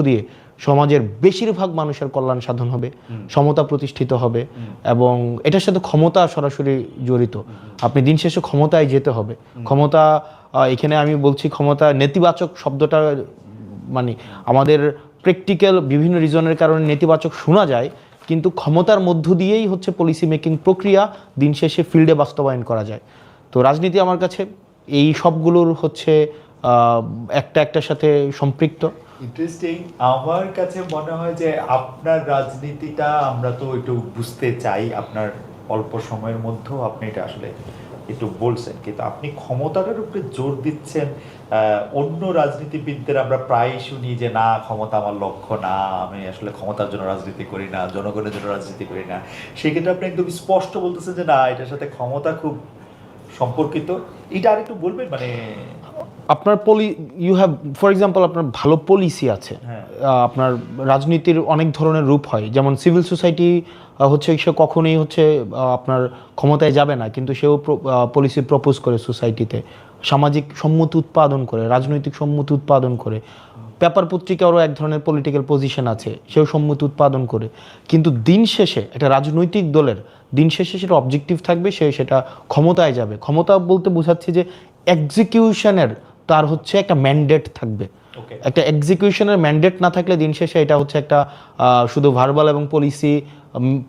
দিয়ে সমাজের বেশিরভাগ মানুষের কল্যাণ সাধন হবে, সমতা প্রতিষ্ঠিত হবে, এবং এটার সাথে ক্ষমতা সরাসরি জড়িত। আপনি দিন শেষে ক্ষমতায় যেতে হবে। ক্ষমতা, এখানে আমি বলছি ক্ষমতা নেতিবাচক শব্দটা মানে আমাদের প্র্যাকটিক্যাল বিভিন্ন রিজনের কারণে নেতিবাচক শোনা যায়, কিন্তু ক্ষমতার মধ্য দিয়েই হচ্ছে পলিসি মেকিং প্রক্রিয়া দিন শেষে ফিল্ডে বাস্তবায়ন করা যায়। তো রাজনীতি আমার কাছে এই সবগুলোর হচ্ছে একটা একটার সাথে সম্পৃক্ত। ইন্টারেস্টিং। আমার কাছে মনে হয় যে আপনার রাজনীতিটা আমরা তো একটু বুঝতে চাই, আপনার অল্প সময়ের মধ্যেও আপনি এটা আসলে একটু বলছেন, কিন্তু আপনি ক্ষমতাটার উপরে জোর দিচ্ছেন। অন্য রাজনীতিবিদদের আমরা প্রায় শুনি যে না, ক্ষমতা আমার লক্ষ্য না, আমি আসলে ক্ষমতার জন্য রাজনীতি করি না, জনগণের জন্য রাজনীতি করি না। সেক্ষেত্রে আপনি একদম স্পষ্ট বলতেছেন যে না, এটার সাথে ক্ষমতা খুব সম্পর্কিত। এটা আর একটু বলবেন, মানে আপনার ইউ হ্যাভ ফর এক্সাম্পল আপনার ভালো পলিসি আছে, আপনার রাজনীতির অনেক ধরনের রূপ হয়, যেমন সিভিল সোসাইটি হচ্ছে সে কখনোই হচ্ছে আপনার ক্ষমতায় যাবে না, কিন্তু সেও পলিসি প্রপোজ করে সোসাইটিতে, সামাজিক সম্মতি উৎপাদন করে, রাজনৈতিক সম্মতি উৎপাদন করে। পেপার পত্রিকারও এক ধরনের পলিটিক্যাল পজিশন আছে, সেও সম্মতি উৎপাদন করে। কিন্তু দিন শেষে একটা রাজনৈতিক দলের দিন শেষে সেটা অবজেক্টিভ থাকবে, সে সেটা ক্ষমতায় যাবে। ক্ষমতা বলতে বোঝাচ্ছি যে এক্সিকিউশনের তার হচ্ছে একটা ম্যান্ডেট থাকবে। একটা এক্সিকিউশনের ম্যান্ডেট না থাকলে দিন শেষে এটা হচ্ছে একটা শুধু ভার্বাল এবং পলিসি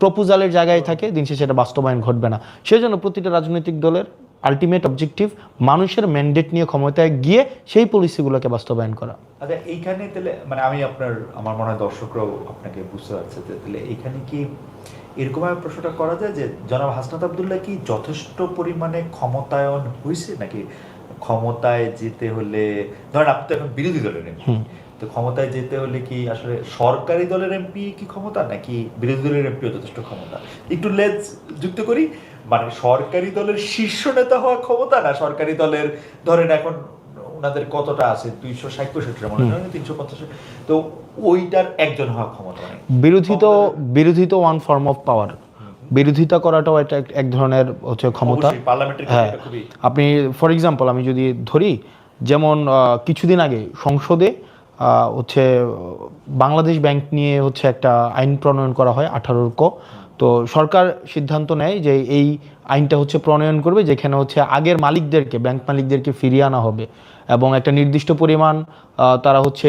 প্রপোজালের জায়গায় থাকে, দিন শেষে এটা বাস্তবায়ন ঘটবে না। সেজন্য প্রতিটা রাজনৈতিক দলের আলটিমেট অবজেক্টিভ মানুষের ম্যান্ডেট নিয়ে ক্ষমতায় গিয়ে সেই পলিসিগুলোকে বাস্তবায়ন করা। আচ্ছা, এইখানে তাহলে মানে আমার মনে হয় দর্শকরাও আপনাকে বুঝতে পারছে যে তাহলে এইখানে কি এরকমভাবে প্রশ্নটা করা যায় যে জনাব হাসনাত আবদুল্লাহ কি যথেষ্ট পরিমাণে ক্ষমতায়ন হয়েছে, নাকি ক্ষমতায় যেতে হলে, ধরেন আপনি তো এখন বিরোধী দলের এমপি, তো ক্ষমতায় যেতে হলে কি আসলে সরকারি দলের এমপি কি ক্ষমতা, নাকি বিরোধী দলের এমপিও যথেষ্ট ক্ষমতা? একটু লেজ যুক্ত করি, মানে সরকারি দলের শীর্ষ নেতা হওয়া ক্ষমতা, না সরকারি দলের ধরেন এখন ওনাদের কতটা আছে, 260-65 মনে হয়, 350, তো ওইটার একজন হওয়া ক্ষমতা? বিরোধী তো ওয়ান ফর্ম অফ পাওয়ার, বিরোধিতা করাটাও এটা এক ধরনের হচ্ছে ক্ষমতা। হ্যাঁ, আপনি ফর এক্সাম্পল আমি যদি ধরি, যেমন কিছুদিন আগে সংসদে হচ্ছে বাংলাদেশ ব্যাংক নিয়ে হচ্ছে একটা আইন প্রণয়ন করা হয় 18 ক। তো সরকার সিদ্ধান্ত নেয় যে এই আইনটা হচ্ছে প্রণয়ন করবে, যেখানে হচ্ছে আগের মালিকদেরকে, ব্যাংক মালিকদেরকে ফিরিয়ে আনা হবে, এবং একটা নির্দিষ্ট পরিমাণ তারা হচ্ছে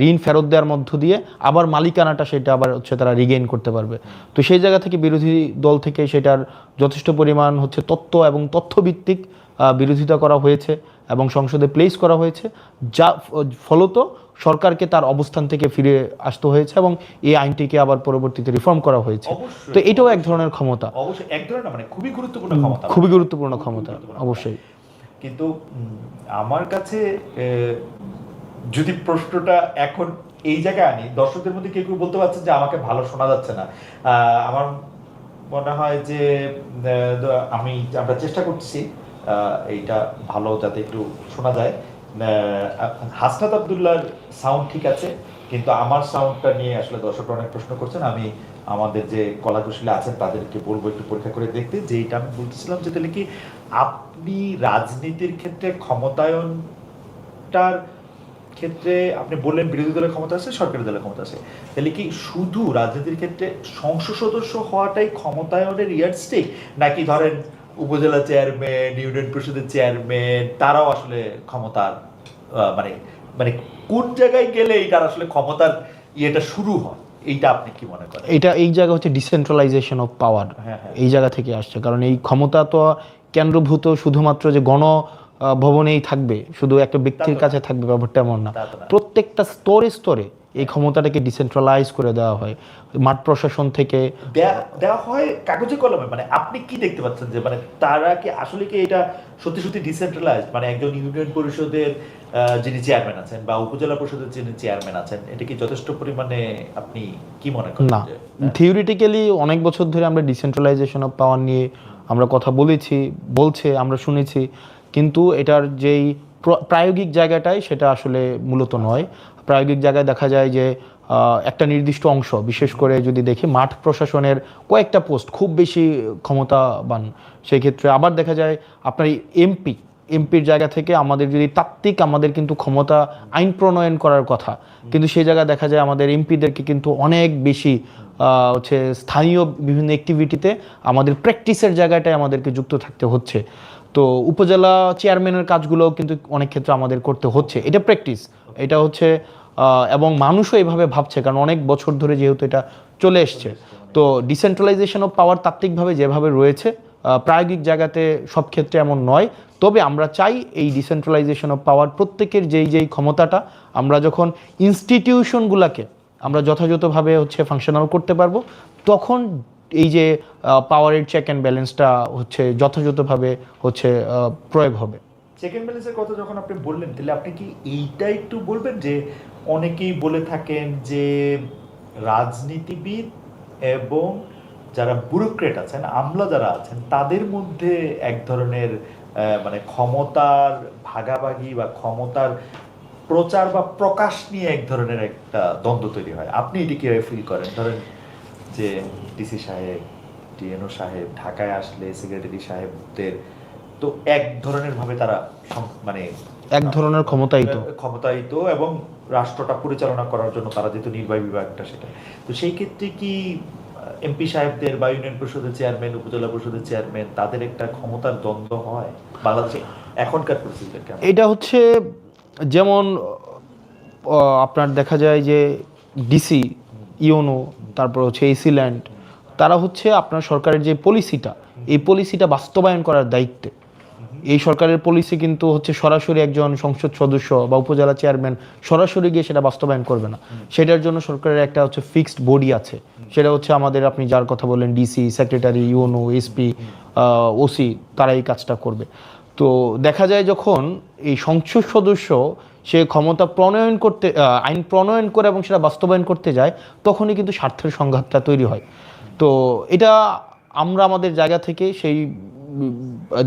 ঋণ ফেরত দেওয়ার মধ্য দিয়ে আবার মালিকানাটা সেটা আবার হচ্ছে তারা রিগেইন করতে পারবে। তো সেই জায়গা থেকে বিরোধী দল থেকে সেটার যথেষ্ট পরিমাণ হচ্ছে তথ্য এবং তথ্যভিত্তিক বিরোধিতা করা হয়েছে এবং সংসদে প্লেস করা হয়েছে, যা ফলত সরকারকে তার অবস্থান থেকে ফিরে আসতে হয়েছে এবং এই আইনটিকে আবার পরবর্তীতে রিফর্ম করা হয়েছে। তো এটাও এক ধরনের ক্ষমতা, অবশ্যই এক ধরনের, মানে খুবই গুরুত্বপূর্ণ ক্ষমতা, খুবই গুরুত্বপূর্ণ ক্ষমতা অবশ্যই। কিন্তু আমার কাছে যদি প্রশ্নটা এখন এই জায়গায় আনি, দর্শকদের মধ্যে কেউ কেউ বলতে পারছেন যে আমাকে ভালো শোনা যাচ্ছে না। আমার মনে হয় যে আমরা চেষ্টা করছি এইটা ভালো যাতে একটু শোনা যায়। হাসনাত আবদুল্লাহর সাউন্ড ঠিক আছে, কিন্তু আমার সাউন্ডটা নিয়ে আসলে দর্শকরা অনেক প্রশ্ন করছেন। আমি আমাদের যে কলাকুশলী আছেন তাদেরকে বলবো একটু পরীক্ষা করে দেখতে, যে এটা আমি বলতেছিলাম যে তাহলে কি আপনি রাজনীতির ক্ষেত্রে ক্ষমতায়নটার ক্ষেত্রে আপনি বললেন বিরোধী দলের ক্ষমতা আছে, সরকারি দলের ক্ষমতা আছে, তাহলে কি শুধু রাজনীতির ক্ষেত্রে সংসদ সদস্য হওয়াটাই ক্ষমতায়নের ইয়ার্ডস্টিক, নাকি ধরেন উপজেলা চেয়ারম্যান, ইউনিয়ন পরিষদের চেয়ারম্যান, তারাও আসলে ক্ষমতার মানে মানে কোন জায়গায় গেলে এটার আসলে ক্ষমতার ইয়েটা শুরু হয়, এইটা আপনি কি মনে করেন? এটা এই জায়গা হচ্ছে ডিসেন্ট্রালাইজেশন অফ পাওয়ার, এই জায়গা থেকে আসছে। কারণ এই ক্ষমতা তো কেন্দ্রভূত শুধুমাত্র যে গণ ভবনেই থাকবে, শুধু একটা ব্যক্তির কাছে থাকবে ব্যাপারটা এমন না। প্রত্যেকটা স্তরে স্তরে এই ক্ষমতাটাকে ডিসেন্ট্রালাইজ করে দেওয়া হয়, মাঠ প্রশাসন থেকে দেওয়া হয় কাগজে কলমে। মানে আপনি কি দেখতে পাচ্ছেন যে মানে তারা কি আসলে কি এটা সত্যি সত্যি ডিসেন্ট্রালাইজড, মানে একজন ইউনিয়ন পরিষদের যিনি চেয়ারম্যান আছেন বা উপজেলা পরিষদের যিনি চেয়ারম্যান আছেন, এটা কি যথেষ্ট পরিমাণে আপনি কি মনে করেন? না, থিওরিটিক্যালি অনেক বছর ধরে আমরা ডিসেন্ট্রালাইজেশন অফ পাওয়ার নিয়ে আমরা কথা বলছে আমরা শুনেছি, কিন্তু এটার যেই প্রায়োগিক জায়গাটাই সেটা আসলে মূলত নয়। প্রায়োগিক জায়গায় দেখা যায় যে একটা নির্দিষ্ট অংশ, বিশেষ করে যদি দেখি মাঠ প্রশাসনের কয়েকটা পোস্ট খুব বেশি ক্ষমতাবান, সেই ক্ষেত্রে আবার দেখা যায় আপনার এমপি এমপির জায়গা থেকে আমাদের যদি তাত্ত্বিক আমাদের কিন্তু ক্ষমতা আইন প্রণয়ন করার কথা, কিন্তু সেই জায়গায় দেখা যায় আমাদের এমপিদেরকে কিন্তু অনেক বেশি হচ্ছে স্থানীয় বিভিন্ন অ্যাক্টিভিটিতে আমাদের প্র্যাকটিসের জায়গাটায় আমাদেরকে যুক্ত থাকতে হচ্ছে। তো উপজেলা চেয়ারম্যানের কাজগুলোও কিন্তু অনেক ক্ষেত্রে আমাদের করতে হচ্ছে, এটা প্র্যাকটিস, এটা হচ্ছে এবং মানুষও এভাবে ভাবছে, কারণ অনেক বছর ধরে যেহেতু এটা চলে এসছে। তো ডিসেন্ট্রালাইজেশন অফ পাওয়ার তাত্ত্বিকভাবে যেভাবে রয়েছে, প্রায়োগিক জায়গাতে সব ক্ষেত্রে এমন নয়। তবে আমরা চাই এই ডিসেন্ট্রালাইজেশন অফ পাওয়ার প্রত্যেকের যেই ক্ষমতাটা আমরা যখন ইনস্টিটিউশনগুলোকে আমরা যথাযথভাবে হচ্ছে ফাংশনাল করতে পারবো, তখন এই যে পাওয়ারের চেক অ্যান্ড ব্যালেন্সটা হচ্ছে যথাযথভাবে হচ্ছে প্রয়োগ হবে। চেক অ্যান্ড ব্যালেন্সের কথা যখন আপনি বললেন, তাহলে আপনি কি এইটা একটু বলবেন যে অনেকেই বলে থাকেন যে রাজনীতিবিদ এবং যারা ব্যুরোক্রেট আছেন, আমলা যারা আছেন, তাদের মধ্যে এক ধরনের মানে ক্ষমতার ভাগাভাগি বা ক্ষমতার প্রচার বা প্রকাশ নিয়ে এক ধরনের একটা দ্বন্দ্ব তৈরি হয়। আপনি এটি কিভাবে ফিল করেন? ধরেন যে ডিসি সাহেব, ডিএনও সাহেব ঢাকায় আসলে সেক্রেটারি সাহেবদের তো এক ধরনের ভাবে তারা মানে এক ধরনের ক্ষমতায়িত এবং রাষ্ট্রটা পরিচালনা করার জন্য তারা যেহেতু নির্বাহী বিভাগটা, সেটা তো সেই ক্ষেত্রে কি এমপি সাহেবদের বা ইউনিয়ন পরিষদের চেয়ারম্যান, উপজেলা পরিষদের চেয়ারম্যান, তাদের একটা ক্ষমতার দ্বন্দ্ব হয় বাংলাদেশে এখনকার পরিস্থিতিতে? এটা হচ্ছে যেমন আপনার দেখা যায় যে ডিসি, ইউনো, তারপর হচ্ছে এসি ল্যান্ড, তারা হচ্ছে আপনার সরকারের যে পলিসিটা, এই পলিসিটা বাস্তবায়ন করার দায়িত্বে। এই সরকারের পলিসি কিন্তু হচ্ছে সরাসরি একজন সংসদ সদস্য বা উপজেলা চেয়ারম্যান সরাসরি গিয়ে সেটা বাস্তবায়ন করবে না। সেটার জন্য সরকারের একটা হচ্ছে ফিক্সড বডি আছে, সেটা হচ্ছে আমাদের আপনি যার কথা বললেন DC, secretary, UNO, SP, OC, তারা এই কাজটা করবে। তো দেখা যায় যখন এই সংসদ সদস্য সে ক্ষমতা প্রণয়ন করতে, আইন প্রণয়ন করে এবং সেটা বাস্তবায়ন করতে যায়, তখনই কিন্তু স্বার্থের সংঘাতটা তৈরি হয়। তো এটা আমরা আমাদের জায়গা থেকে সেই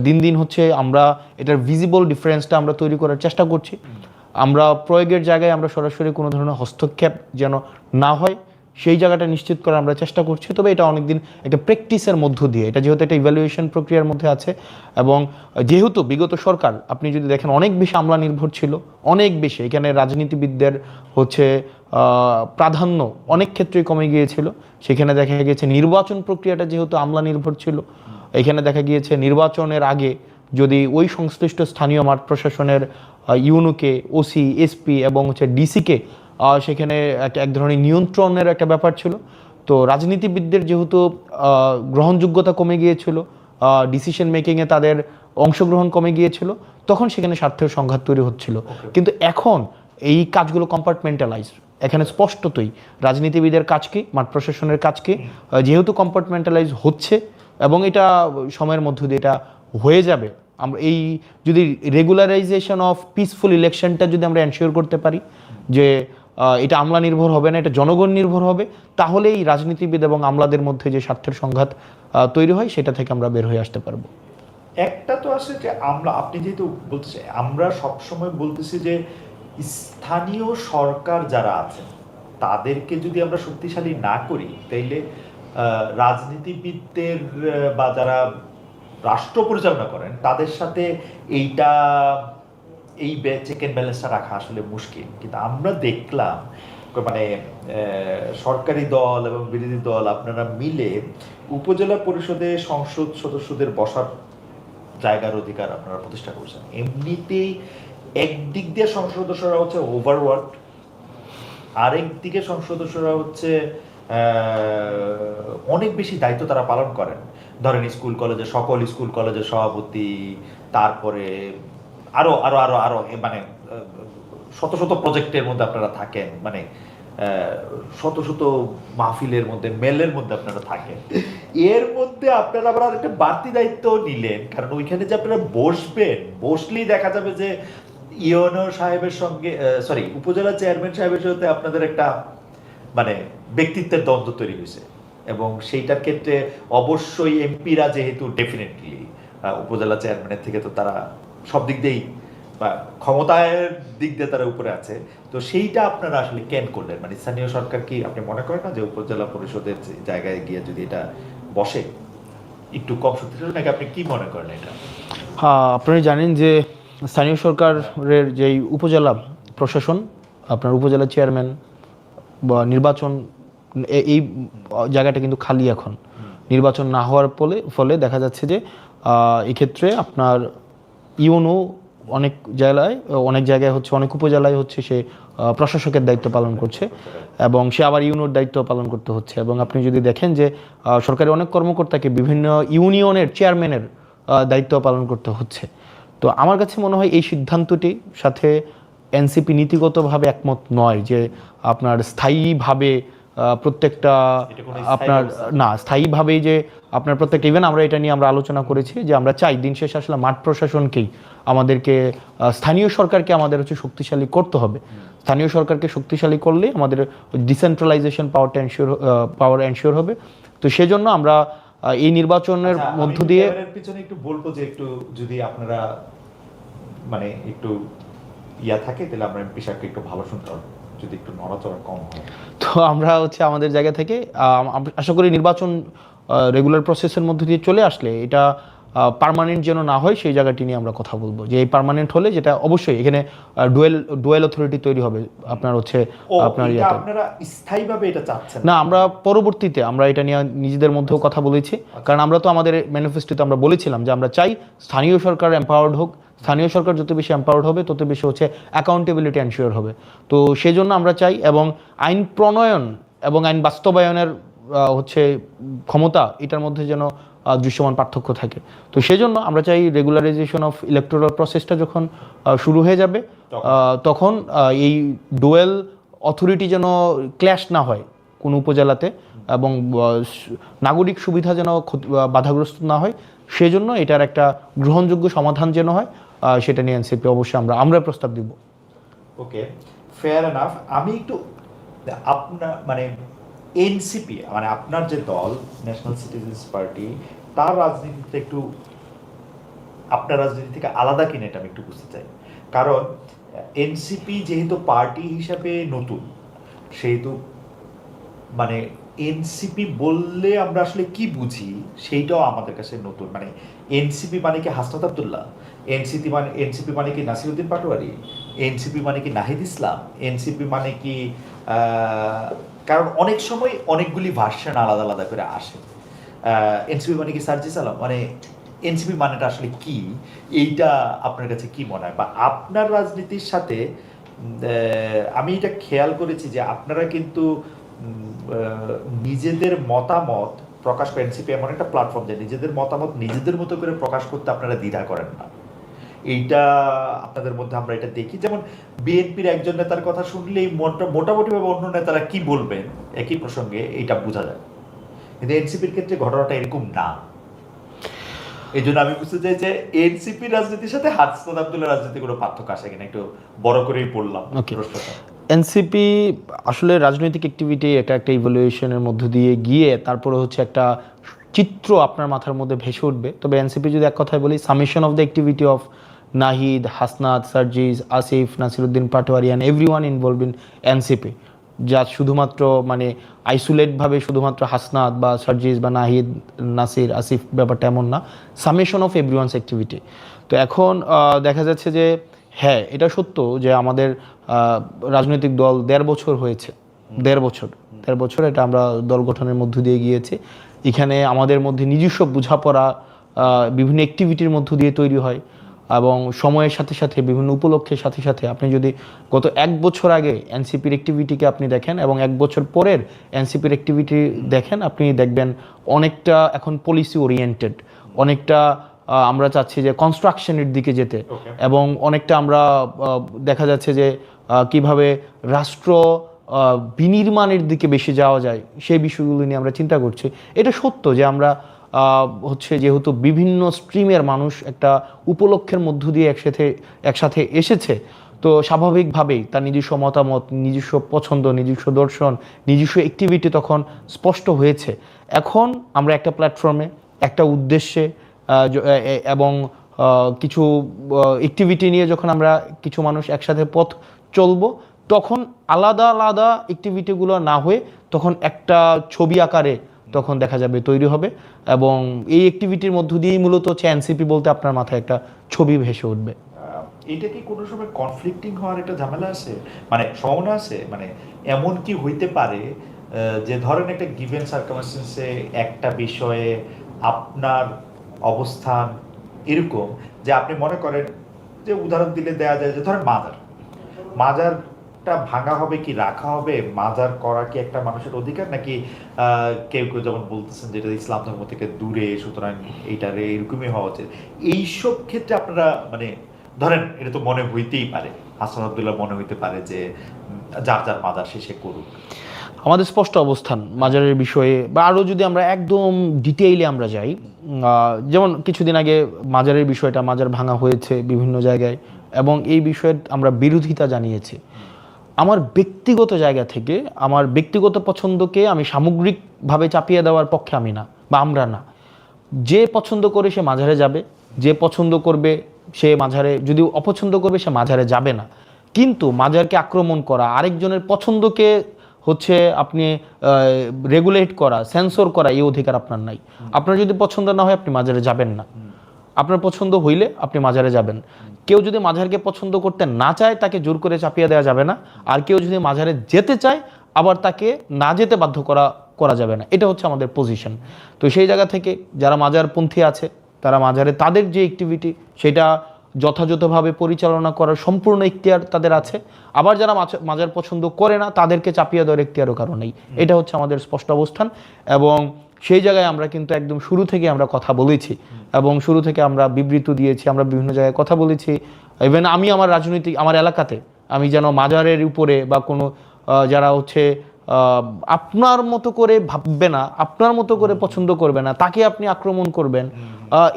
দিন দিন হচ্ছে আমরা এটার ভিজিবল ডিফারেন্সটা আমরা তৈরি করার চেষ্টা করছি। আমরা প্রয়োগের জায়গায় আমরা সরাসরি কোনো ধরনের হস্তক্ষেপ যেন না হয় সেই জায়গাটা নিশ্চিত করার আমরা চেষ্টা করছি। তবে এটা অনেকদিন একটা প্র্যাকটিসের মধ্য দিয়ে, এটা যেহেতু একটা ইভ্যালুয়েশন প্রক্রিয়ার মধ্যে আছে, এবং যেহেতু বিগত সরকার আপনি যদি দেখেন অনেক বেশি আমলা নির্ভর ছিল, অনেক বেশি, এখানে রাজনীতিবিদদের হচ্ছে প্রাধান্য অনেক ক্ষেত্রেই কমে গিয়েছিল। সেখানে দেখা গিয়েছে নির্বাচন প্রক্রিয়াটা যেহেতু আমলা নির্ভর ছিল, এখানে দেখা গিয়েছে নির্বাচনের আগে যদি ওই সংশ্লিষ্ট স্থানীয় মাঠ প্রশাসনের ইউনোকে, ওসি, এসপি এবং হচ্ছে ডিসিকে সেখানে এক ধরনের নিয়ন্ত্রণের একটা ব্যাপার ছিল। তো রাজনীতিবিদদের যেহেতু গ্রহণযোগ্যতা কমে গিয়েছিল, ডিসিশন মেকিংয়ে তাদের অংশগ্রহণ কমে গিয়েছিল, তখন সেখানে স্বার্থের সংঘাত তৈরি হচ্ছিল। কিন্তু এখন এই কাজগুলো কম্পার্টমেন্টালাইজ, এখানে স্পষ্টতই রাজনীতিবিদের কাজ কি, মাঠ প্রশাসনের কাজ কি, যেহেতু কম্পার্টমেন্টালাইজ হচ্ছে এবং এটা সময়ের মধ্য দিয়ে এটা হয়ে যাবে। আমরা এই যদি রেগুলারাইজেশন অফ পিসফুল ইলেকশনটা যদি আমরা এনশিওর করতে পারি যে এটা আমলা নির্ভর হবে না, এটা জনগণ নির্ভর হবে, তাহলে এই রাজনীতিবিদ এবং আমলাদের মধ্যে যে স্বার্থের সংঘাত তৈরি হয় সেটা থেকে আমরা বের হয়ে আসতে পারবো। একটা তো আসলে যে আমরা, আপনি যেহেতু বলতেছে, আমরা সবসময় বলতেছি যে স্থানীয় সরকার যারা আছেন তাদেরকে যদি আমরা শক্তিশালী না করি, তাইলে রাজনীতিবিদদের বা যারা রাষ্ট্র পরিচালনা করেন তাদের সাথে এইটা এই চেক অ্যান্ড ব্যালেন্সটা রাখা আসলে মুশকিল। কিন্তু আমরা দেখলাম মানে সরকারি দল এবং বিরোধী দল আপনারা মিলে উপজেলা পরিষদে সংসদ সদস্যদের বসার জায়গার অধিকার আপনারা প্রতিষ্ঠা করছেন। এমনিতেই একদিক দিয়ে সংসদ সদস্যরা হচ্ছে ওভারওয়ার্ক, আরেক দিকে সংসদ সদস্যরা হচ্ছে অনেক বেশি দায়িত্ব তারা পালন করেন। ধরেন স্কুল কলেজে, সকল স্কুল কলেজের সভাপতি, তারপরে আরো আরো আরো আরো মানে শত শত প্রজেক্টের মধ্যে আপনারা থাকেন, মানে শত শত মাহফিলের মধ্যে, মেলের মধ্যে আপনারা থাকেন। এর মধ্যে আপনারা আবার একটা বাড়তি দায়িত্ব নিলেন, কারণ ওইখানে যে আপনারা বসবেন, বসলেই দেখা যাবে যে ইউনো সাহেবের সঙ্গে, সরি, উপজেলা চেয়ারম্যান সাহেবের সাথে আপনাদের একটা মানে ব্যক্তিত্বের দ্বন্দ্ব তৈরি হয়েছে। এবং সেইটার ক্ষেত্রে অবশ্যই এমপিরা যেহেতু ডেফিনেটলি উপজেলা চেয়ারম্যানের থেকে তো তারা সব দিক দিয়েই বা ক্ষমতার দিক দিয়ে তারা উপরে আছে, তো সেইটা আপনারা আসলে কেন করলেন? মানে স্থানীয় সরকার কি আপনি মনে করেন না যে উপজেলা পরিষদের জায়গায় গিয়ে যদি এটা বসে একটু কম শক্তিশালী, নাকি আপনি কি মনে করেন এটা? হ্যাঁ, আপনারা জানেন যে স্থানীয় সরকারের যেই উপজেলা প্রশাসন, আপনার উপজেলা চেয়ারম্যান বা নির্বাচন, এই জায়গাটা কিন্তু খালি এখন। নির্বাচন না হওয়ার ফলে দেখা যাচ্ছে যে এক্ষেত্রে আপনার ইউনো অনেক জায়গায় হচ্ছে, অনেক উপজেলায় হচ্ছে সে প্রশাসকের দায়িত্ব পালন করছে এবং সে আবার ইউনোর দায়িত্ব পালন করতে হচ্ছে। এবং আপনি যদি দেখেন যে সরকারি অনেক কর্মকর্তাকে বিভিন্ন ইউনিয়নের চেয়ারম্যানের দায়িত্ব পালন করতে হচ্ছে। তো আমার কাছে মনে হয় এই সিদ্ধান্তটি সাথে এনসিপি নীতিগতভাবে একমত নয় যে আপনার স্থায়ীভাবে প্রত্যেকটা আপনার না স্থায়ীভাবেই যে আপনার প্রত্যেকটা ইভেন আমরা এটা নিয়ে আমরা আলোচনা করেছি যে আমরা চাই দিন শেষে আসলে মাঠ প্রশাসনকেই আমাদেরকে স্থানীয় সরকারকে আমাদের হচ্ছে শক্তিশালী করতে হবে। স্থানীয় সরকারকে শক্তিশালী করলে আমাদের ডিসেন্ট্রালাইজেশন পাওয়ার এনশিওর হবে। তো সেজন্য আমরা এই নির্বাচনের মধ্য দিয়ে পিছনে একটু বলবো যে একটু যদি আপনারা মানে একটু থাকে তাহলে আমরা পেশাকে একটু ভালো শুনতে হবে, যদি একটু নড়াচড়া কম হয়। তো আমরা হচ্ছে আমাদের জায়গা থেকে আশা করি নির্বাচন রেগুলার প্রসেসের মধ্যে দিয়ে চলে আসলে এটা পার্মানেন্ট যেন না হয় সেই জায়গাটি নিয়ে আমরা কথা বলবো, যে এই পার্মানেন্ট হলে যেটা অবশ্যই এখানে ডুয়েল অথরিটি তৈরি হবে আপনার হচ্ছে আপনার আপনারা স্থায়ীভাবে এটা চাচ্ছেন না। আমরা পরবর্তীতে আমরা এটা নিয়ে নিজেদের মধ্যেও কথা বলেছি, কারণ আমরা তো আমাদের ম্যানিফেস্টোতে আমরা বলেছিলাম যে আমরা চাই স্থানীয় সরকার এম্পাওয়ার্ড হোক। স্থানীয় সরকার যত বেশি এম্পাওয়ার্ড হবে তত বেশি হচ্ছে অ্যাকাউন্টেবিলিটি এনশিওর হবে। তো সেই জন্য আমরা চাই এবং আইন প্রণয়ন এবং আইন বাস্তবায়নের হচ্ছে ক্ষমতা এটার মধ্যে যেন দৃশ্যমান পার্থক্য থাকে। তো সেই জন্য আমরা চাই রেগুলারাইজেশন অফ ইলেকটোরাল প্রসেসটা যখন শুরু হয়ে যাবে তখন এই ডুয়েল অথরিটি যেন ক্ল্যাশ না হয় কোনো উপজেলাতে এবং নাগরিক সুবিধা যেন বাধাগ্রস্ত না হয়, সেজন্য এটার একটা গ্রহণযোগ্য সমাধান যেন হয় সেটা নিয়ে এনসিপি অবশ্যই আমরা প্রস্তাব দিব। ওকে, ফেয়ার এনাফ। আমি একটু আপনার মানে এনসিপি মানে আপনার যে দল ন্যাশনাল সিটিজেন্স পার্টি, তার রাজনীতিতে একটু আপনার রাজনীতি থেকে আলাদা কিনা এটা আমি একটু বুঝতে চাই। কারণ এনসিপি যেহেতু পার্টি হিসাবে নতুন, সেহেতু মানে এনসিপি বললে আমরা আসলে কি বুঝি সেইটাও আমাদের কাছে নতুন। মানে এনসিপি মানে কি হাসনাত আব্দুল্লাহ, এনসিপি মানে কি নাসিরউদ্দিন পাটোয়ারি, এনসিপি মানে কি নাহিদ ইসলাম, এনসিপি মানে কি কারণ অনেক সময় অনেকগুলি ভার্সন আলাদা আলাদা করে আসে। এনসিপি মানে কি সার্জিস আলম, মানে এনসিপি মানেটা আসলে কি, এইটা আপনার কাছে কি মনে হয়? বা আপনার রাজনীতির সাথে আমি এটা খেয়াল করেছি যে আপনারা কিন্তু নিজেদের মতামত প্রকাশ করেন। এনসিপি এমন একটা প্ল্যাটফর্ম যে নিজেদের মতামত নিজেদের মতো করে প্রকাশ করতে আপনারা দ্বিধা করেন না। এইটা আপনাদের মধ্যে আমরা এটা দেখি। যেমন বিএনপির একজন নেতার কথা শুনলেই মোটামুটিভাবে অন্য নেতারা কি বলবেন একই প্রসঙ্গে এইটা বোঝা যায়, কিন্তু এনসিপির ক্ষেত্রে ঘটনাটা এরকম না। এই জন্য আমি বুঝতে চাই যে এনসিপির রাজনীতির সাথে হাসনাত আব্দুল্লাহ রাজনীতি কোনো পার্থক্য আসে কিনা, একটু বড় করেই পড়লাম প্রশ্নটা। এনসিপি আসলে রাজনৈতিক অ্যাক্টিভিটি এটা একটা ইভ্যালুয়েশনের মধ্য দিয়ে গিয়ে তারপরে হচ্ছে একটা চিত্র আপনার মাথার মধ্যে ভেসে উঠবে। তবে এনসিপি যদি এক কথায় বলি, summation of the activity of Nahid, Hasnat, Sarjis, Asif, Nasiruddin Patwari and everyone involve in NCP, যা শুধুমাত্র মানে আইসোলেটভাবে শুধুমাত্র হাসনাত বা সার্জিস বা নাহিদ, নাসির, আসিফ ব্যাপারটা এমন না, সামেশন অফ এভরিওয়ানস অ্যাক্টিভিটি। তো এখন দেখা যাচ্ছে যে হ্যাঁ এটা সত্য যে আমাদের রাজনৈতিক দল 1.5 বছর হয়েছে, 1.5 বছর এটা আমরা দল গঠনের মধ্য দিয়ে গিয়েছি। এখানে আমাদের মধ্যে নিজস্ব বোঝাপড়া বিভিন্ন অ্যাক্টিভিটির মধ্য দিয়ে তৈরি হয় এবং সময়ের সাথে সাথে বিভিন্ন উপলক্ষের সাথে সাথে আপনি যদি গত 1 বছর আগে এনসিপির অ্যাক্টিভিটিকে আপনি দেখেন এবং 1 বছর পরের এনসিপির অ্যাক্টিভিটি দেখেন, আপনি দেখবেন অনেকটা এখন পলিসি ওরিয়েন্টেড, অনেকটা আমরা চাচ্ছি যে কনস্ট্রাকশনের দিকে যেতে এবং অনেকটা আমরা দেখা যাচ্ছে যে কিভাবে রাষ্ট্র বিনির্মাণের দিকে বেশি যাওয়া যায় সেই বিষয়গুলো নিয়ে আমরা চিন্তা করছি। এটা সত্য যে আমরা হচ্ছে যেহেতু বিভিন্ন স্ট্রিমের মানুষ একটা উপলক্ষের মধ্য দিয়ে একসাথে এসেছে, তো স্বাভাবিকভাবেই তার নিজস্ব মতামত, নিজস্ব পছন্দ, নিজস্ব দর্শন, নিজস্ব অ্যাক্টিভিটি তখন স্পষ্ট হয়েছে। এখন আমরা একটা প্ল্যাটফর্মে একটা উদ্দেশ্যে এবং কিছু অ্যাক্টিভিটি নিয়ে যখন আমরা কিছু মানুষ একসাথে পথ চলবো, তখন আলাদা আলাদা অ্যাক্টিভিটিগুলো না হয়ে তখন একটা ছবি আকারে তখন দেখা যাবে তৈরি হবে এবং এই অ্যাক্টিভিটির মধ্য দিয়েই মূলত হচ্ছে এনসিপি বলতে আপনার মাথায় একটা ছবি ভেসে উঠবে। এটা কি কোনো সময় কনফ্লিক্টিং হওয়ার একটা ঝামেলা আছে, মানে সম্ভাবনা আছে, মানে এমন কি হইতে পারে যে ধরেন একটা গিভেন সার্কামস্টেন্সে একটা বিষয়ে আপনার অবস্থান এরকম যে আপনি মনে করেন, যে উদাহরণ দিলে দেয়া যায় যে ধরেন মাজারটা ভাঙা হবে কি রাখা হবে, মাজার করা কি একটা মানুষের অধিকার, নাকি কেউ কেউ যেমন বলতেছেন যেটা ইসলাম ধর্ম থেকে দূরে, সুতরাং এইটারে এরকমই হওয়া উচিত। এইসব ক্ষেত্রে আপনারা মানে ধরেন এটা তো মনে হইতেই পারে, হাসান আব্দুল্লাহ মনে হইতে পারে যে যার যার মাজার শেষে করুক। আমাদের স্পষ্ট অবস্থান মাজারের বিষয়ে, বা আরও যদি আমরা একদম ডিটেইলে আমরা যাই, যেমন কিছুদিন আগে মাজারের বিষয়টা, মাজার ভাঙা হয়েছে বিভিন্ন জায়গায়, এবং এই বিষয়ে আমরা বিরোধিতা জানিয়েছি। আমার ব্যক্তিগত জায়গা থেকে আমার ব্যক্তিগত পছন্দকে আমি সামগ্রিকভাবে চাপিয়ে দেওয়ার পক্ষে আমি না, বা আমরা না। যে পছন্দ করে সে মাজারে যাবে, যে পছন্দ করবে সে মাজারে, যদি অপছন্দ করবে সে মাজারে যাবে না। কিন্তু মাজারকে আক্রমণ করা, আরেকজনের পছন্দকে হচ্ছে আপনি রেগুলেট করা, সেন্সর করা, এই অধিকার আপনার নাই। আপনার যদি পছন্দ না হয় আপনি মাজারে যাবেন না, আপনার পছন্দ হইলে আপনি মাজারে যাবেন। কেউ যদি মাজারকে পছন্দ করতে না চায় তাকে জোর করে চাপিয়ে দেওয়া যাবে না, আর কেউ যদি মাজারে যেতে চায় আবার তাকে না যেতে বাধ্য করা যাবে না। এটা হচ্ছে আমাদের পজিশন। তো সেই জায়গা থেকে যারা মাজারপন্থী আছে তারা মাজারে তাদের যে অ্যাক্টিভিটি সেটা যথাযথভাবে পরিচালনা করার সম্পূর্ণ ইখতিয়ার তাদের আছে। আবার যারা মাজার পছন্দ করে না তাদেরকে চাপিয়ে দেওয়ার ইখতিয়ারও কারণ নেই। এটা হচ্ছে আমাদের স্পষ্ট অবস্থান, এবং সেই জায়গায় আমরা কিন্তু একদম শুরু থেকে আমরা কথা বলেছি, এবং শুরু থেকে আমরা বিবৃতি দিয়েছি, আমরা বিভিন্ন জায়গায় কথা বলেছি। ইভেন আমি আমার রাজনৈতিক আমার এলাকাতে আমি যেন মাজারের উপরে বা কোনো যারা হচ্ছে আপনার মতো করে ভাববে না, আপনার মতো করে পছন্দ করবে না, তাকে আপনি আক্রমণ করবেন,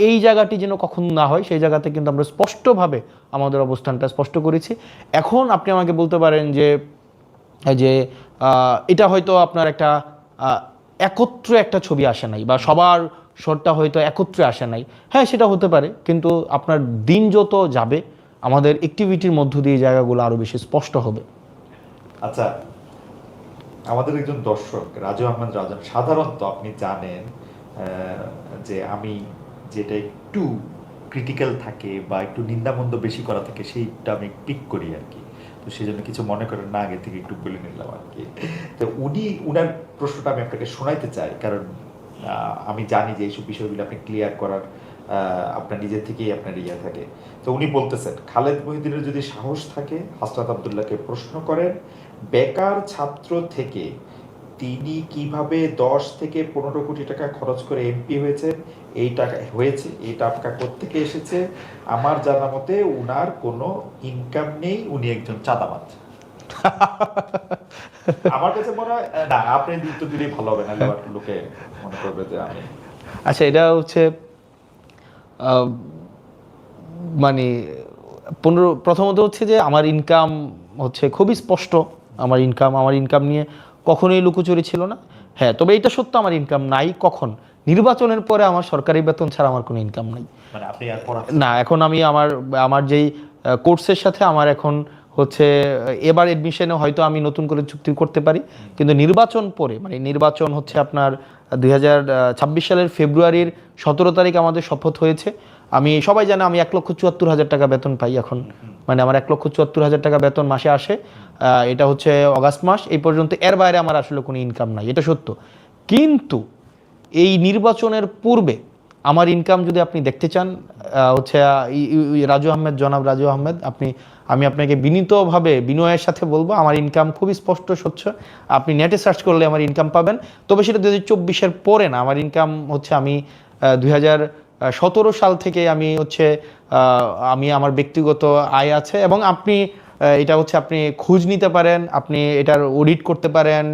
এই জায়গাটি যেন কখনো না হয়, সেই জায়গাতে কিন্তু আমরা স্পষ্টভাবে আমাদের অবস্থানটা স্পষ্ট করেছি। এখন আপনি আমাকে বলতে পারেন যে এটা হয়তো আপনার একটা একত্রে একটা ছবি আসে নাই, বা সবার শটটা হয়তো একত্রে আসে নাই। হ্যাঁ, সেটা হতে পারে, কিন্তু আপনার দিন যত যাবে আমাদের অ্যাক্টিভিটির মধ্য দিয়ে জায়গাগুলো আরও বেশি স্পষ্ট হবে। আচ্ছা, আমাদের একজন দর্শক রাজু আহমেদ রাজন, সাধারণত আপনি জানেন যে আমি যেটা একটু ক্রিটিক্যাল থাকে বা একটু নিন্দামন্দ বেশি করা থাকে সেইটা আমি পিক করি আর কি। তো সেই জন্য কিছু মনে করেন না, আগে থেকে একটু বলে নিলাম আর কি। তো উনার প্রশ্নটা আমি আপনাকে শোনাইতে চাই, কারণ আমি জানি যে এইসব বিষয়গুলো আপনি ক্লিয়ার করার আপনার নিজের থেকেই আপনার ইয়ে থাকে। তো উনি বলতেছেন, খালেদ মহিউদ্দিনের যদি সাহস থাকে হাসনাত আব্দুল্লাহকে প্রশ্ন করেন, বেকার ছাত্র থেকে তিনি কিভাবে 10 থেকে 15 কোটি টাকা খরচ করে এমপি হয়েছে, এই টাকা কোত্থেকে এসেছে? আমার জানা মতে উনার কোনো ইনকাম নেই, উনি একজন চাঁদাবাজ। আমার কাছে মনে হয় না, আপনি উত্তর দিলেই ভালো হবে, না লোকে মনে করবে যে আমি। আচ্ছা, এটা হচ্ছে মানে প্রথমত হচ্ছে যে আমার ইনকাম হচ্ছে খুবই স্পষ্ট। আমার ইনকাম নিয়ে কখনোই লুকোচুরি ছিল না। হ্যাঁ, তবে এটা সত্য, আমার ইনকাম নাই। কখন? নির্বাচনের পরে আমার সরকারি বেতন ছাড়া আমার কোনো ইনকাম নাই। মানে আপনি আর না, এখন আমি আমার যেই কোর্সের সাথে আমার এখন হচ্ছে এবার এডমিশনে হয়তো আমি নতুন করে চুক্তি করতে পারি, কিন্তু নির্বাচন পরে, মানে নির্বাচন হচ্ছে আপনার 2026 সালের ফেব্রুয়ারির 17 তারিখ আমাদের শপথ হয়েছে। আমি সবাই জানে আমি 1,74,000 টাকা বেতন পাই এখন, মানে আমার 1,74,000 টাকা বেতন মাসে আসে। এটা হচ্ছে অগাস্ট মাস এই পর্যন্ত, এর বাইরে আমার আসলে কোনো ইনকাম নাই, এটা সত্য। কিন্তু এই নির্বাচনের পূর্বে আমার ইনকাম যদি আপনি দেখতে চান, হচ্ছে জনাব রাজু আহমেদ, আমি আপনাকে বিনীতভাবে বিনয়ের সাথে বলবো, আমার ইনকাম খুবই স্পষ্ট স্বচ্ছ। আপনি নেটে সার্চ করলে আমার ইনকাম পাবেন। তবে সেটা 2024-এর পরে না। আমার ইনকাম হচ্ছে আমি 2017 সাল থেকে আমি হচ্ছে আমার ব্যক্তিগত আয় আছে, এবং আপনি এটা হচ্ছে আপনি খোঁজ নিতে পারেন, আপনি এটার অডিট করতে পারেন,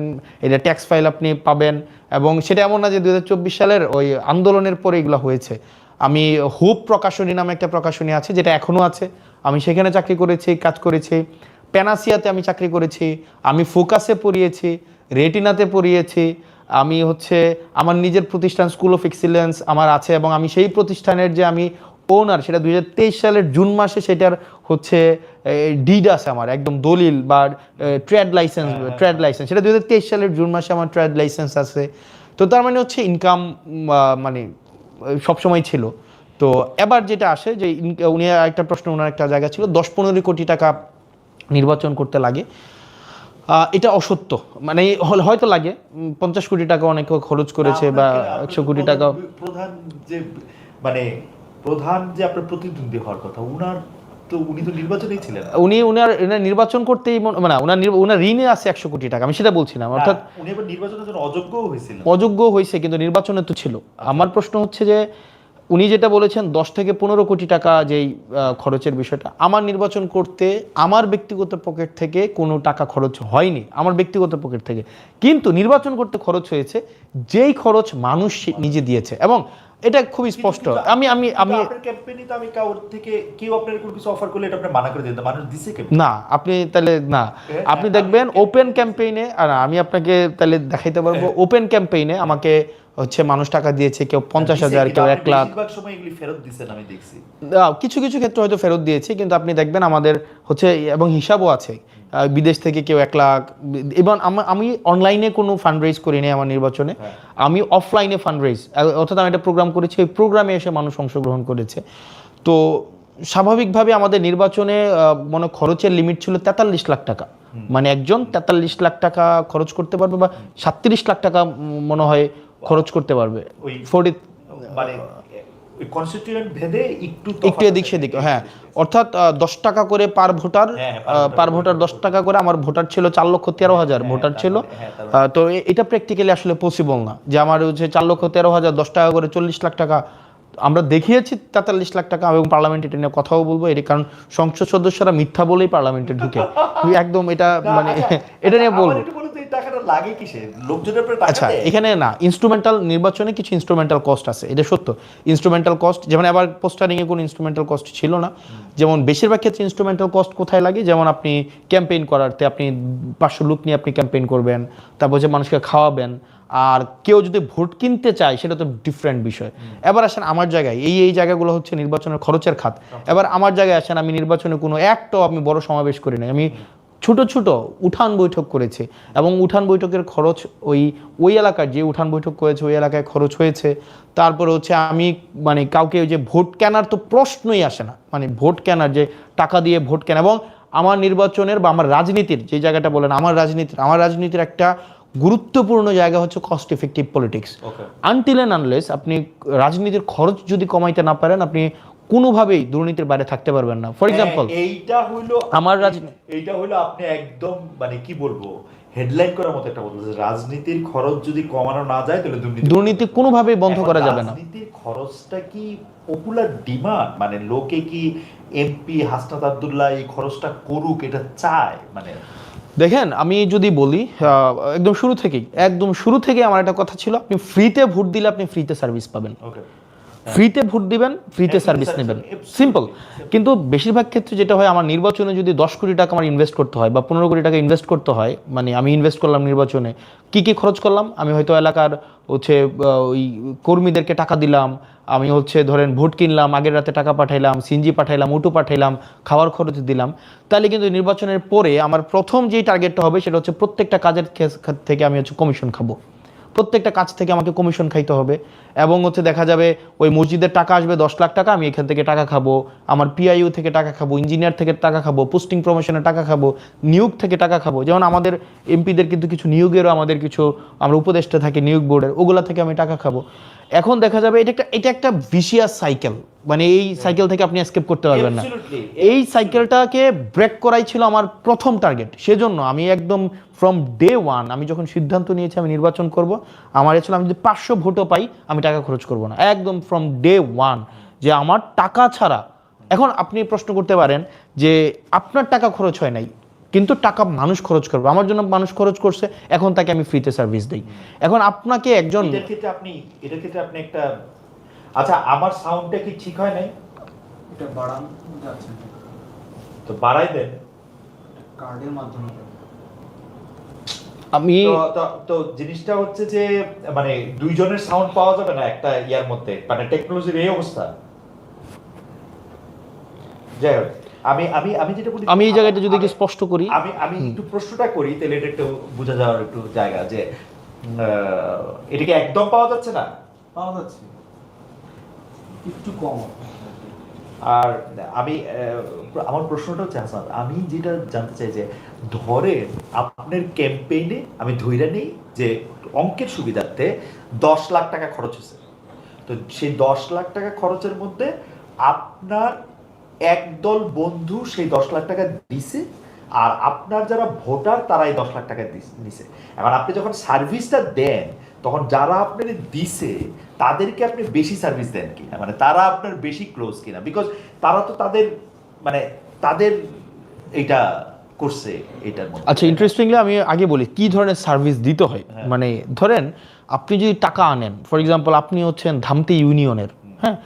এটা ট্যাক্স ফাইল আপনি পাবেন। এবং সেটা এমন না যে 2024 সালের ওই আন্দোলনের পরে এগুলো হয়েছে। আমি হোপ প্রকাশনী নামে একটা প্রকাশনী আছে, যেটা এখনও আছে, আমি সেখানে চাকরি করেছি, কাজ করেছি। প্যানাসিয়াতে আমি চাকরি করেছি, আমি ফোকাসে পড়িয়েছি, রেটিনাতে পড়িয়েছি। আমি হচ্ছে আমার নিজের প্রতিষ্ঠান স্কুল অফ এক্সিলেন্স আমার আছে, এবং আমি সেই প্রতিষ্ঠানের যে আমি ওনার, সেটা 2023 সালের জুন মাসে সেটার হচ্ছে ডিড আছে আমার, একদম দলিল বা ট্রেড লাইসেন্স, সেটা 2023 সালের জুন মাসে আমার ট্রেড লাইসেন্স আছে। তো তার মানে হচ্ছে ইনকাম মানে সবসময় ছিল। তো এবার যেটা আসে যে উনি একটা প্রশ্ন, ওনার একটা জায়গা ছিল 10-15 কোটি টাকা নির্বাচন করতে লাগে। এটা অসত্য, মানে হয়তো লাগে 50 কোটি টাকা অনেকে খরচ করেছে বা 100 কোটি টাকা। প্রধান যে মানে প্রধান যে আপনার প্রতিদ্বন্দ্বী হওয়ার কথা, উনি তো নির্বাচনেই ছিলেন। উনার নির্বাচন করতেই মানে উনার ঋণে আছে 100 কোটি টাকা, আমি সেটা বলছিলাম। অর্থাৎ উনি এবার নির্বাচনের জন্য অযোগ্য হয়েছে, কিন্তু নির্বাচনে তো ছিল। আমার প্রশ্ন হচ্ছে যে উনি যেটা বলেছেন 10-15 কোটি টাকা যেই খরচের বিষয়টা, আমার নির্বাচন করতে আমার ব্যক্তিগত পকেট থেকে কোনো টাকা খরচ হয়নি, আমার ব্যক্তিগত পকেট থেকে। কিন্তু নির্বাচন করতে খরচ হয়েছে যেই খরচ মানুষ নিজে দিয়েছে, এবং এটা খুবই স্পষ্ট। আমি আমি আমি ক্যাম্পেইনে তো আমি কাউর থেকে কেউ আপনার কোনো কিছু অফার করলে এটা আপনি মানা করে দিতেন, মানুষ দিছে কেন? না, আপনি তাহলে না, আপনি দেখবেন ওপেন ক্যাম্পেইনে, আর আমি আপনাকে তাহলে দেখাইতে পারবো, ওপেন ক্যাম্পেইনে আমাকে হচ্ছে মানুষ টাকা দিয়েছে, কেউ 50,000, কেউ 1 লাখ। বেশিরভাগ সময় এগুলি ফেরত দিবেন আমি দেখছি। কিছু কিছু ক্ষেত্রে হয়তো ফেরত দিয়েছে, কিন্তু আপনি দেখবেন আমাদের হচ্ছে, এবং হিসাবও আছে, বিদেশ থেকে কেউ 1 লাখ। এবং আমি অনলাইনে কোনো ফান্ড রেজ করিনি আমার নির্বাচনে, আমি অফলাইনে ফান্ড রেজ, অর্থাৎ আমি একটা প্রোগ্রাম করেছি, ওই প্রোগ্রামে এসে মানুষ অংশগ্রহণ করেছে। তো স্বাভাবিকভাবে আমাদের নির্বাচনে মনে খরচের লিমিট ছিল 43 লাখ টাকা, মানে একজন 43 লাখ টাকা খরচ করতে পারবে, বা 37 লাখ টাকা মনে হয় খরচ করতে পারবে। মানে কনস্টিটিউয়েন্ট ভেদে একটু এদিক সেদিক, হ্যাঁ। অর্থাৎ 10 টাকা করে পার ভোটার 10 টাকা করে। আমার ভোটার ছিল 4,13,000 ভোটার ছিল। তো এটা প্র্যাকটিক্যালি আসলে পসিবল না যে আমার হচ্ছে 4,13,000 10 টাকা করে 40 লাখ টাকা। আমরা দেখিয়েছি 43 লাখ টাকা, এবং পার্লামেন্টে এটা নিয়ে কথাও বলবো, এর কারণ সংসদ সদস্যরা মিথ্যা বলেই পার্লামেন্টে ঢুকে, একদম এটা মানে এটা নিয়ে বলবো। আচ্ছা, এখানে না, ইনস্ট্রুমেন্টাল নির্বাচনে কিছু ইনস্ট্রুমেন্টাল কস্ট আছে, এটা সত্য। ইনস্ট্রুমেন্টাল কস্ট যেমন আবার পোস্টারিংয়ে কোনো ইনস্ট্রুমেন্টাল কস্ট ছিল না। যেমন বেশিরভাগ ক্ষেত্রে ইনস্ট্রুমেন্টাল কস্ট কোথায় লাগে, যেমন আপনি ক্যাম্পেইন করাতে আপনি 500 লোক নিয়ে আপনি ক্যাম্পেইন করবেন, তারপর যে মানুষকে খাওয়াবেন, আর কেউ যদি ভোট কিনতে চায় সেটা তো ডিফারেন্ট বিষয়। এবার আসেন আমার জায়গায়, এই জায়গাগুলো হচ্ছে নির্বাচনের খরচের খাত। এবার আমার জায়গায় আসেন, আমি নির্বাচনে কোনো একটাও আমি বড় সমাবেশ করি নাই, আমি ছোট ছোট উঠান বৈঠক করেছি, এবং উঠান বৈঠকের খরচ ওই এলাকার যে উঠান বৈঠক করেছে ওই এলাকায় খরচ হয়েছে। তারপরে হচ্ছে আমি মানে কাউকে ওই যে ভোট কেনার তো প্রশ্নই আসে না, মানে ভোট কেনার যে টাকা দিয়ে ভোট কেনা। এবং আমার নির্বাচনের বা আমার রাজনীতির যে জায়গাটা বলেন, আমার রাজনীতির একটা গুরুত্বপূর্ণ জায়গা হচ্ছে cost effective politics. Until and unless আপনি রাজনীতির খরচ যদি কমাইতে না পারেন, আপনি কোনোভাবেই দুর্নীতির বাইরে থাকতে পারবেন না। ফর এক্সাম্পল, এইটা হইলো আপনি একদম মানে কি বলবো, হেডলাইন করার মতো একটা কথা, রাজনীতির খরচ যদি কমানো না যায় তাহলে দুর্নীতি কোনোভাবেই বন্ধ করা যাবে না। রাজনীতির খরচটা কি পপুলার ডিমান্ড, মানে লোকে কি এমপি হাসনাত আব্দুল্লাহ এই খরচটা করুক এটা চায়? মানে দেখেন, আমি যদি বলি একদম শুরু থেকেই আমার একটা কথা ছিল, আপনি ফ্রিতে ভোট দিলে আপনি ফ্রিতে সার্ভিস পাবেন। ফ্রিতে ভোট দিবেন, ফ্রিতে সার্ভিস নেবেন, সিম্পল। কিন্তু বেশিরভাগ ক্ষেত্রে যেটা হয়, আমার নির্বাচনে যদি 10 কোটি টাকা আমার ইনভেস্ট করতে হয় বা 15 কোটি টাকা ইনভেস্ট করতে হয়, মানে আমি ইনভেস্ট করলাম নির্বাচনে, কি খরচ করলাম, আমি হয়তো এলাকার হচ্ছে ওই কর্মীদেরকে টাকা দিলাম, আমি হচ্ছে ধরেন ভোট কিনলাম, আগের রাতে টাকা পাঠাইলাম, সিএনজি পাঠাইলাম, অটো পাঠাইলাম, খাওয়ার খরচ দিলাম। তাহলে কিন্তু নির্বাচনের পরে আমার প্রথম যেই টার্গেটটা হবে সেটা হচ্ছে প্রত্যেকটা কাজের থেকে আমি হচ্ছে কমিশন খাবো, প্রত্যেকটা কাজ থেকে আমাকে কমিশন খাইতে হবে। এবং হচ্ছে দেখা যাবে ওই মসজিদের টাকা আসবে 10 লাখ টাকা, আমি এখান থেকে টাকা খাবো, আমার পিআইইউ থেকে টাকা খাবো, ইঞ্জিনিয়ার থেকে টাকা খাবো, পোস্টিং প্রমোশনের টাকা খাবো, নিয়োগ থেকে টাকা খাবো। যেমন আমাদের এমপিদের কিন্তু কিছু নিয়োগেরও আমাদের কিছু আমরা উপদেষ্টা থাকি নিয়োগ বোর্ডের, ওগুলা থেকে আমি টাকা খাবো। এখন দেখা যাবে এটা একটা ভিশিয়াস সাইকেল, মানে এই সাইকেল থেকে আপনি এসকেপ করতে পারবেন না। এই সাইকেলটাকে ব্রেক করাই ছিল আমার প্রথম টার্গেট। সেজন্য আমি একদম ফ্রম ডে ওয়ান, আমি যখন সিদ্ধান্ত নিয়েছি আমি নির্বাচন করব, আমার ছিল আমি যদি 500 ভোটও পাই আমি টাকা খরচ করব না, একদম ফ্রম ডে ওয়ান, যে আমার টাকা ছাড়া। এখন আপনি প্রশ্ন করতে পারেন যে আপনার টাকা খরচ হয় নাই, কিন্তু টাকা মানুষ খরচ করবে, আমার জন্য মানুষ খরচ করছে, এখন তাকে আমি ফ্রিতে সার্ভিস দেই। এখন আপনাকে একজন এটার ক্ষেত্রে আপনি একটা, আচ্ছা আমার সাউন্ডটা কি ঠিক হয় নাই? এটা বাড়ান যাচ্ছে তো বাড়াই দেন কার্ডের মাধ্যমে। আমি তো জিনিসটা হচ্ছে যে মানে দুইজনের সাউন্ড পাওয়া যাবে না একটা ইয়ার মধ্যে, মানে টেকনোলজির এই অবস্থা। যাই হোক, আমি যেটা বলি, আমি এই জায়গাটা যদি স্পষ্ট করি, আমি একটু প্রশ্নটা করি, তাহলে এটা একটু বোঝা যাওয়ার একটু জায়গা, যে এটা কি একদম পাওয়া যাচ্ছে না? পাওয়া যাচ্ছে। একটু কম হবে। আর আমি আমার প্রশ্নটা হচ্ছে হাসান, আমি যেটা জানতে চাই যে ধরেন আপনার ক্যাম্পেইনে আমি ধইরা নেই যে অঙ্কের সুবিধার্থে 10 লাখ টাকা খরচ হয়েছে, তো সেই 10 লাখ টাকা খরচের মধ্যে আপনার একদল বন্ধু সেই 10 লাখ টাকা দিছে, আর আপনার যারা ভোটার তারা এই 10 লাখ টাকা নিছে। এবার আপনি যখন সার্ভিসটা দেন তখন যারা আপনার দিছে তাদেরকে আপনি বেশি সার্ভিস দেন কিনা, মানে তারা আপনার বেশি ক্লোজ কিনা, বিকজ তারা তো তাদের মানে তাদের এইটা করছে এটার মধ্যে। আচ্ছা, ইন্টারেস্টিংলি আমি আগে বলি কি ধরনের সার্ভিস দিতে হয়। মানে ধরেন আপনি যদি টাকা আনেন, ফর এক্সাম্পল আপনি হচ্ছেন ধামতি ইউনিয়নের, হ্যাঁ,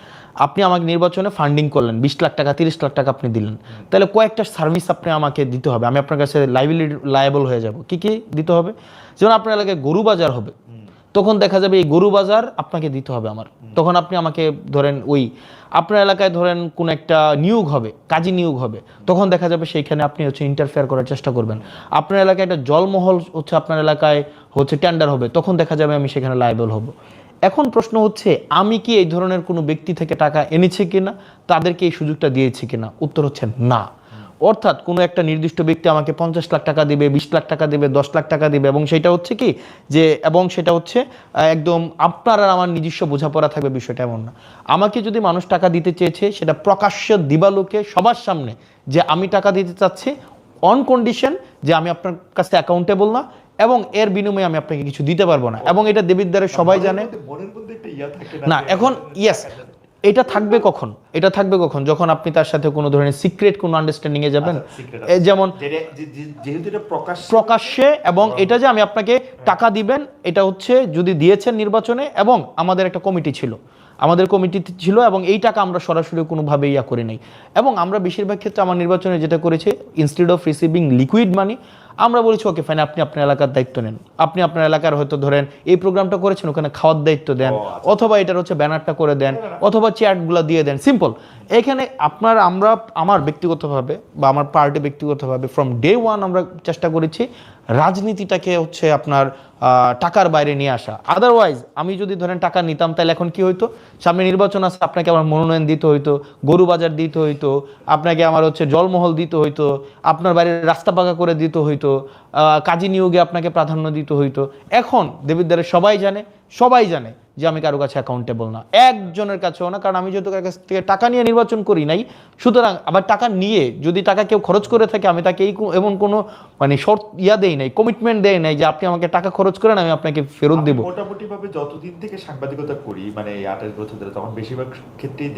আপনি আমাকে নির্বাচনে ফান্ডিং করলেন 20 লাখ টাকা 30 লাখ টাকা আপনি দিলেন, তাহলে কয়েকটা সার্ভিস আপনি আমাকে দিতে হবে, আমি আপনার কাছে লায়াবল হয়ে যাব। কি কি দিতে হবে? যেমন আপনার এলাকায় গরু বাজার হবে, তখন দেখা যাবে এই গরু বাজার আপনাকে দিতে হবে আমার, তখন আপনি আমাকে ধরেন ওই আপনার এলাকায় ধরেন কোন একটা নিয়োগ হবে, কাজী নিয়োগ হবে, তখন দেখা যাবে সেইখানে আপনি হচ্ছে ইন্টারফেয়ার করার চেষ্টা করবেন। আপনার এলাকায় একটা জলমহল হচ্ছে আপনার এলাকায় হচ্ছে টেন্ডার হবে, তখন দেখা যাবে আমি সেখানে লায়াবল হব। এখন প্রশ্ন হচ্ছে আমি কি এই ধরনের কোনো ব্যক্তি থেকে টাকা এনেছি কিনা, তাদেরকে এই সুযোগটা দিয়েছি কিনা? উত্তর হচ্ছে না। অর্থাৎ কোনো একটা নির্দিষ্ট ব্যক্তি আমাকে 50 লাখ টাকা দিবে, 20 লাখ টাকা দিবে, 10 লাখ টাকা দিবে, এবং সেটা হচ্ছে কি যে সেটা হচ্ছে একদম আপনার আর আমার নিজস্ব বোঝাপড়া থাকবে, বিষয়টা এমন না। আমাকে যদি মানুষ টাকা দিতে চেয়েছে সেটা প্রকাশ্য দিবালোকে সবার সামনে যে আমি টাকা দিতে চাচ্ছি, অন কন্ডিশন যে আমি আপনার কাছে অ্যাকাউন্টেবল না, এবং এর বিনিময়ে আমি আপনাকে কিছু দিতে পারবো না, এবং এটা দেবিদ্বারে সবাই জানে না। এখন ইয়েস, এটা থাকবে কখন? এটা থাকবে কখন? যখন আপনি তার সাথে কোনো ধরনের সিক্রেট কোনো আন্ডারস্ট্যান্ডিং এ যাবেন, যেমন যেহেতু এটা প্রকাশ্যে, এবং এটা যে আমি আপনাকে টাকা দিবেন, এটা হচ্ছে যদি দিয়েছেন নির্বাচনে, এবং আমাদের একটা কমিটি ছিল, এবং এই টাকা আমরা সরাসরি কোনোভাবে ইয়া করি নাই, এবং আমরা বেশিরভাগ ক্ষেত্রে আমার নির্বাচনে যেটা করেছি, instead of receiving liquid money, আমরা বলেছি ওকে ফাইন, আপনি আপনার এলাকার দায়িত্ব নেন, আপনি আপনার এলাকার হয়তো ধরেন এই প্রোগ্রামটা করেছেন, ওখানে খাওয়ার দায়িত্ব দেন, অথবা এটার হচ্ছে ব্যানারটা করে দেন, অথবা চেয়ারগুলো দিয়ে দেন, সিম্পল। এখানে আমার ব্যক্তিগতভাবে বা আমার পার্টি ব্যক্তিগতভাবে ফ্রম ডে ওয়ান আমরা চেষ্টা করেছি রাজনীতিটাকে হচ্ছে আপনার টাকার বাইরে নিয়ে আসা। আদারওয়াইজ আমি যদি ধরেন টাকা নিতাম, তাহলে এখন কি হইতো, সামনে নির্বাচন আছে, আপনাকে আমার মনোনয়ন দিতে হইতো, গরু বাজার দিতে হইতো, আপনাকে আমার হচ্ছে জলমহল দিতে হইতো, আপনার বাড়ির রাস্তা পাকা করে দিতে হইতো, কাজী নিয়োগে আপনাকে প্রাধান্য দিতে হইতো। এখন দেবিদ্বারে সবাই জানে যে আমি কারো কাছে অ্যাকাউন্টেবল না, একজনের কাছেও না, কারণ আমি যেহেতু কাছ থেকে টাকা নিয়ে নির্বাচন করি নাই। সুতরাং আবার টাকা নিয়ে যদি টাকা কেউ খরচ করে থাকে, আমি তাকে এমন কোনো মানে শর্ত দেই নাই, কমিটমেন্ট দেই নাই যে আপনি আমাকে টাকা খরচ করেন আমি আপনাকে ফেরত দেবো। মোটামুটি ভাবে যতদিন থেকে সাংবাদিকতা করি, মানে 28 বছর ধরে, তখন বেশিরভাগ ক্ষেত্রেই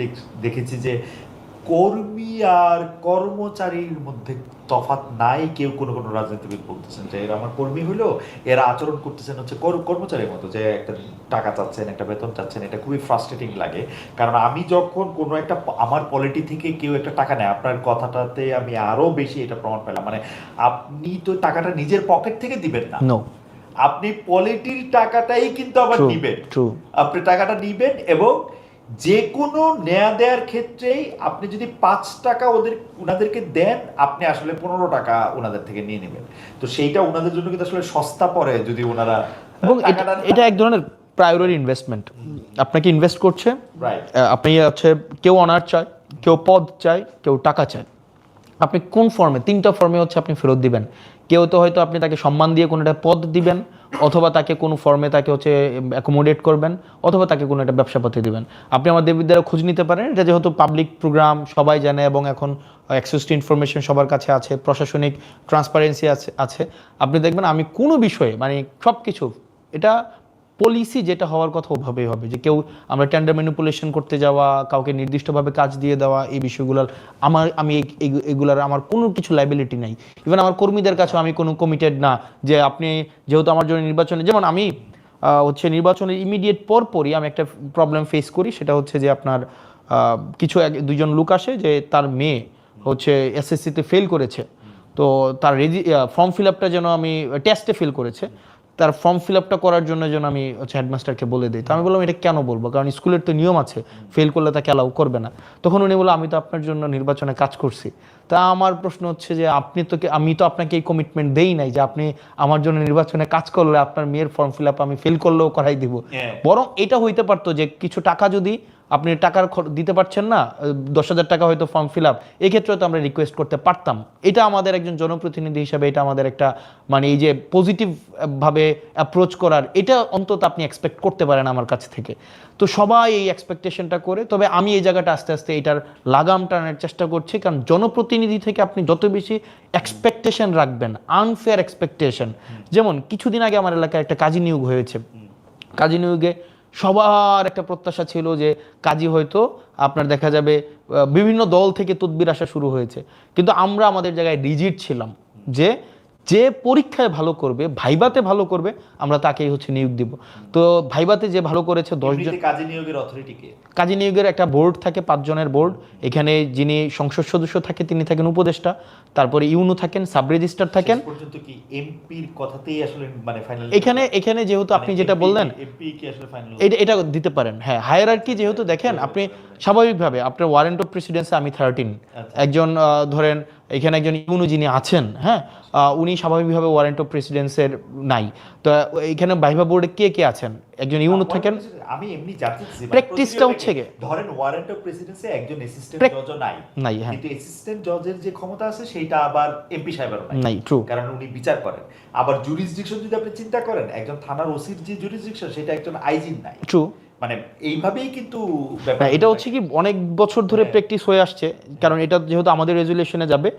দেখেছি যে কর্মী আর কর্মচারীর মধ্যে তফাৎ নাই। কেউ কোনো রাজনীতিবিদ বলতেছেন যে এরা আমার কর্মী হলেও এরা আচরণ করতেছেন হচ্ছে কর্মচারীর মতো, যে একটা টাকা চাচ্ছেন, একটা বেতন চাচ্ছেন। এটা খুবই ফ্রাস্ট্রেটিং লাগে, কারণ আমি যখন কোনো একটা আমার পলিটি থেকে কেউ একটা টাকা নেয়, আপনার কথাটাতে আমি আরো বেশি এটা প্রমাণ পেলাম, মানে আপনি তো টাকাটা নিজের পকেট থেকে দিবেন না, আপনি পলিটির টাকাটাই কিন্তু আবার নিবেন, আপনি টাকাটা নিবেন, এবং যে কোনো নেয়া দেওয়ার ক্ষেত্রেই আপনি যদি 5 টাকা ওনাদেরকে দেন, আপনি আসলে 15 টাকা ওনাদের থেকে নিয়ে নেবেন। তো সেইটা ওনাদের জন্য কিন্তু আসলে সস্তা পড়ে যদি ওনারা, এবং এটা এক ধরনের প্রায়োরিটি ইনভেস্টমেন্ট। আপনাকে ইনভেস্ট করছে, আপনি হচ্ছে কেউ অনার চায়, কেউ পদ চায়, কেউ টাকা চায়। আপনি কোন ফর্মে, 3টা ফর্মে হচ্ছে আপনি ফেরত দিবেন। কেউ তো হয়তো আপনি তাকে সম্মান দিয়ে কোনো একটা পদ দিবেন, অথবা তাকে কোনো ফর্মে তাকে হচ্ছে অ্যাকোমোডেট করবেন, অথবা তাকে কোনো একটা ব্যবসাপাতি দিবেন। আপনি আমার দেববিদ্যালয়ে খোঁজ নিতে পারেন, এটা যেহেতু পাবলিক প্রোগ্রাম সবাই জানে, এবং এখন অ্যাক্সেস টু ইনফরমেশন সবার কাছে আছে, প্রশাসনিক ট্রান্সপারেন্সি আছে। আপনি দেখবেন আমি কোনো বিষয়ে মানে সব কিছু, এটা পলিসি যেটা হওয়ার কথা ওভাবেই হবে, যে কেউ আমরা টেন্ডার ম্যানিপুলেশন করতে যাওয়া, কাউকে নির্দিষ্টভাবে কাজ দিয়ে দেওয়া, এই বিষয়গুলোর আমি এগুলার আমার কোনো কিছু লাইবিলিটি নাই। ইভেন আমার কর্মীদের কাছেও আমি কোনো কমিটেড না যে আপনি যেহেতু আমার জন্য নির্বাচনে, যেমন আমি হচ্ছে নির্বাচনের ইমিডিয়েট পরপরই আমি একটা প্রবলেম ফেস করি, সেটা হচ্ছে যে আপনার কিছু দুইজন লোক আসে যে তার মেয়ে হচ্ছে এসএসসিতে ফেল করেছে, তো তার ফর্ম ফিল আপটা যেন আমি টেস্টে ফেল করেছে, তার ফর্ম ফিল আপটা করার জন্য যেন আমি হচ্ছে হেডমাস্টারকে বলে দিই। তো আমি বললাম এটা কেন বলবো, কারণ স্কুলের তো নিয়ম আছে, ফেল করলে তাকে অ্যালাউ করবে না। তখন উনি বললো আমি তো আপনার জন্য নির্বাচনে কাজ করছি। তা আমার প্রশ্ন হচ্ছে যে আমি তো আপনাকে এই কমিটমেন্ট দেই নাই যে আপনি আমার জন্য নির্বাচনে কাজ করলে আপনার মেয়ের ফর্ম ফিল আপ আমি ফেল করলেও করাই দিব। বরং এটা হইতে পারতো যে কিছু টাকা যদি আপনি দিতে পারছেন না, 10,000 টাকা হয়তো ফর্ম ফিল আপ, এক্ষেত্রে তো আমরা রিকোয়েস্ট করতে পারতাম। এটা আমাদের একজন জনপ্রতিনিধি হিসাবে এটা আমাদের একটা মানে এই যে পজিটিভ ভাবে অ্যাপ্রোচ করার, এটা অন্তত আপনি এক্সপেক্ট করতে পারেন আমার কাছ থেকে। তো সবাই এই এক্সপেকটেশনটা করে, তবে আমি এই জায়গাটা আস্তে আস্তে এটার লাগাম টানার চেষ্টা করছি, কারণ জনপ্রতিনিধি থেকে আপনি যত বেশি এক্সপেকটেশন রাখবেন, আনফেয়ার এক্সপেকটেশন, যেমন কিছুদিন আগে আমার এলাকায় একটা কাজী নিয়োগ হয়েছে। কাজী নিয়োগে সবার একটা প্রত্যাশা ছিল যে কাজী হয়তো আপনার দেখা যাবে বিভিন্ন দল থেকে তদবির আসা শুরু হয়েছে, কিন্তু আমরা আমাদের জায়গায় রিজিড ছিলাম যে যে পরীক্ষায় ভালো করবে, ভাইবাতে ভালো করবে, আমরা তাকেই হচ্ছে নিয়োগ দিব। তো ভাইবাতে যে ভালো করেছে 10 জন। কাজী নিয়োগের অথরিটিকে, কাজী নিয়োগের একটা বোর্ড থাকে, 5 জনের বোর্ড। এখানে যিনি সংসদ সদস্য থাকে তিনি থাকেন উপদেষ্টা, তারপরে ইউনো থাকেন, সাব রেজিস্ট্রার থাকেন। পর্যন্ত কি এমপির কথাতেই আসলে মানে ফাইনাল এখানে যেহেতু আপনি যেটা বললেন এমপি কি আসলে ফাইনাল এটা দিতে পারেন। হ্যাঁ, হায়ারার্কি যেহেতু দেখেন আপনি স্বাভাবিকভাবে আপনার ওয়ারেন্ট অফ প্রেসিডেন্সি আমি 13, একজন ধরেন এখানে একজন ইউনো যিনি আছেন, হ্যাঁ, উনি স্বাভাবিকভাবে ওয়ারেন্ট অফ প্রেসিডেন্সের নাই। তো এখানে ভাইভা বোর্ডে কে কে আছেন? একজন ইউনো থাকেন। আমি এমনি জানতে চাইছি প্র্যাকটিসটা হচ্ছে কি, ধরেন ওয়ারেন্ট অফ প্রেসিডেন্সি একজন অ্যাসিস্ট্যান্ট জজও নাই, হ্যাঁ, কিন্তু অ্যাসিস্ট্যান্ট জজের যে ক্ষমতা আছে সেটা আবার এমপি সাহেবেরও নাই, ট্রু, কারণ উনি বিচার করেন। আবার জুরিসডিকশন যদি আপনি চিন্তা করেন, একজন থানার ওসির যে জুরিসডিকশন সেটা একজন আইজির নাই, ট্রু। মানে এইভাবেই কিন্তু এটা হচ্ছে কি অনেক বছর ধরে প্র্যাকটিস হয়ে আসছে, কারণ এটা যেহেতু আমাদের রেজুলেশনে যাবে।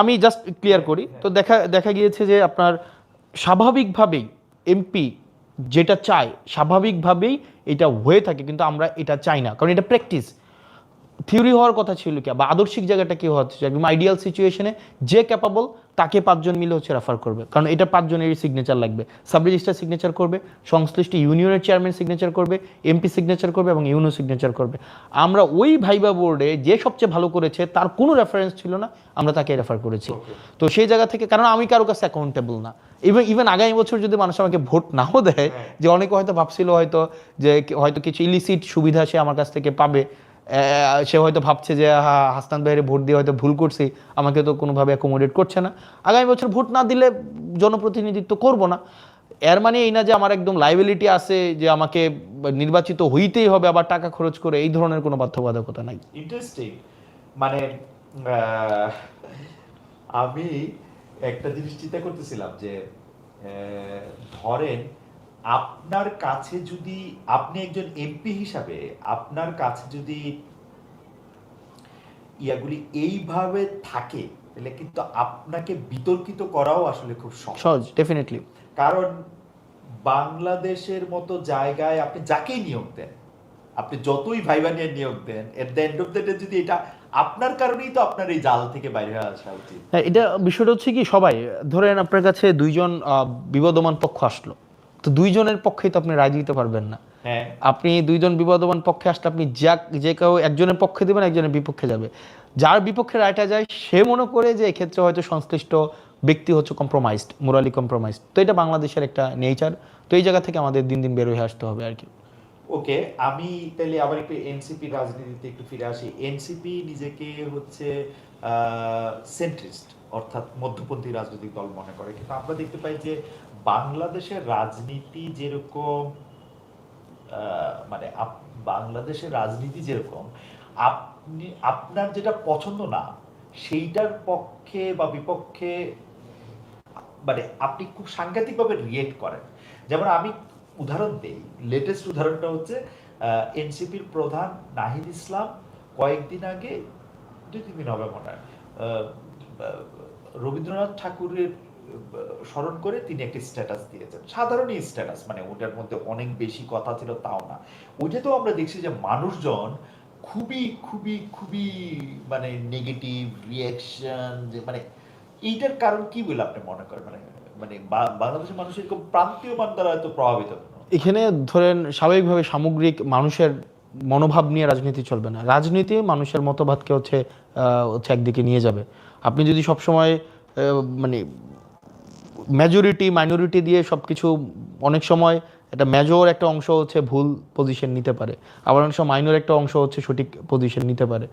আমি জাস্ট ক্লিয়ার করি। তো দেখা গিয়েছে যে আপনার স্বাভাবিকভাবেই এমপি যেটা চায় স্বাভাবিকভাবেই এটা হয়ে থাকে, কিন্তু আমরা এটা চাই না, কারণ এটা প্র্যাকটিস। থিওরি হওয়ার কথা ছিল কি, বা আদর্শিক জায়গাটা কি হচ্ছে, একদম আইডিয়াল সিচুয়েশনে যে ক্যাপাবল তাকে 5 জন মিলে হচ্ছে রেফার করবে, কারণ এটা 5 জনেরই সিগনেচার লাগবে। সাব রেজিস্ট্রার সিগনেচার করবে, সংশ্লিষ্ট ইউনিয়নের চেয়ারম্যান সিগনেচার করবে, এমপি সিগনেচার করবে এবং ইউনো সিগনেচার করবে। আমরা ওই ভাইবা বোর্ডে যে সবচেয়ে ভালো করেছে তার কোনো রেফারেন্স ছিল না, আমরা তাকে রেফার করেছি। তো সেই জায়গা থেকে, কারণ আমি কারো কাছে অ্যাকাউন্টেবল না, ইভেন আগামী বছর যদি মানুষ আমাকে ভোট নাও দেয়, যে অনেকে হয়তো ভাবছিল হয়তো কিছু ইলিসিট সুবিধা সে আমার কাছ থেকে পাবে, সে হয়তো ভাবছে যে হাসনাত ভাইয়ের ভোট দিয়ে হয়তো ভুল করছি, আমাকে তো কোনোভাবে অ্যাকোমোডেট করছে না, আগামী বছর ভোট না দিলে জনপ্রতিনিধিত্ব করব না। এর মানে এই না যে আমার একদম লাইবিলিটি আছে যে আমাকে নির্বাচিত হইতেই হবে আবার টাকা খরচ করে, এই ধরনের কোনো বাধ্যবাধকতা নাই। ইন্টারেস্টিং। মানে আমি একটা জিনিস চিন্তা করতেছিলাম যে ধরেন আপনার কাছে যদি, আপনি একজন এমপি হিসাবে আপনার কাছে যদি ইয়াগুলি এইভাবে থাকে, তাহলে কিন্তু আপনাকে বিতর্কিত করাও আসলে খুব সহজ, ডেফিনেটলি। কারণ বাংলাদেশের মতো জায়গায় আপনি যাকেই নিয়োগ দেন, আপনি যতই ভাইবা নিয়ে নিয়োগ দেন, at the end of the day যদি এটা আপনার কারণেই তো আপনার এই জাল থেকে বাইরে আসা উচিত। হ্যাঁ, এটা বিষয়টা হচ্ছে কি, সবাই ধরেন আপনার কাছে 2 জন বিবাদমান পক্ষ আসলো, তো 2 জনের পক্ষেই তো আপনি রায় দিতে পারবেন না। আপনি 2 জন বিবাদমান পক্ষে আসলে আপনি যে কেউ একজনের পক্ষে দেবেন, একজনের বিপক্ষে যাবে। যার বিপক্ষে রায়টা যায় সে মনে করে যে এক্ষেত্রে হয়তো সংশ্লিষ্ট ব্যক্তি হচ্ছে কম্প্রোমাইজড, মোরালি কম্প্রোমাইজড। তো এটা বাংলাদেশের একটা নেচার। তো এই জায়গা থেকে আমাদের দিন দিন বের হয়ে আসতে হবে আর কি। ওকে, আমি তাহলে আবার একটু এনসিপি রাজনীতিতে একটু ফিরে আসি। এনসিপি নিজেকে হচ্ছে সেন্ট্রিস্ট, অর্থাৎ মধ্যপন্থী রাজনৈতিক দল মনে করে, কিন্তু আমরা দেখতে পাই যে বাংলাদেশের রাজনীতি যেরকম মানে বাংলাদেশের রাজনীতি যেরকম আপনার যেটা পছন্দ না সেইটার পক্ষে বা বিপক্ষে মানে আপনি খুব সাংঘাতিকভাবে রিয়েক্ট করেন। যেমন আমি উদাহরণ দেই, লেটেস্ট উদাহরণটা হচ্ছে এনসিপির প্রধান নাহিদ ইসলাম কয়েকদিন আগে, 2-3 দিন হবে মনে হয়, রবীন্দ্রনাথ ঠাকুরের স্মরণ করে তিনি একটি স্ট্যাটাস দিয়েছেন, সাধারণই স্ট্যাটাস, মানে ওটার মধ্যে অনেক বেশি কথা ছিল তাও না। ওইটা তো আমরা দেখছি যে মানুষজন খুবই খুবই খুবই মানে নেগেটিভ রিয়াকশন, যে মানে এইটার কারণ কি বলে আপনি মনে করেন? মানে বাংলাদেশের মানুষ এরকম প্রান্তীয় মান দ্বারা হয়তো প্রভাবিত। এখানে ধরেন স্বাভাবিকভাবে সামগ্রিক মানুষের মনোভাব নিয়ে রাজনীতি চলবে না। রাজনীতি মানুষের মতবাদকে হচ্ছে একদিকে নিয়ে যাবে। আপনি যদি সবসময় মানে মেজরিটি মাইনরিটি দিয়ে সব কিছু, অনেক সময় একটা মেজর একটা অংশ হচ্ছে ভুল পজিশন নিতে পারে, আবার অনেক সময় মাইনর একটা অংশ হচ্ছে সঠিক পজিশন নিতে পারে।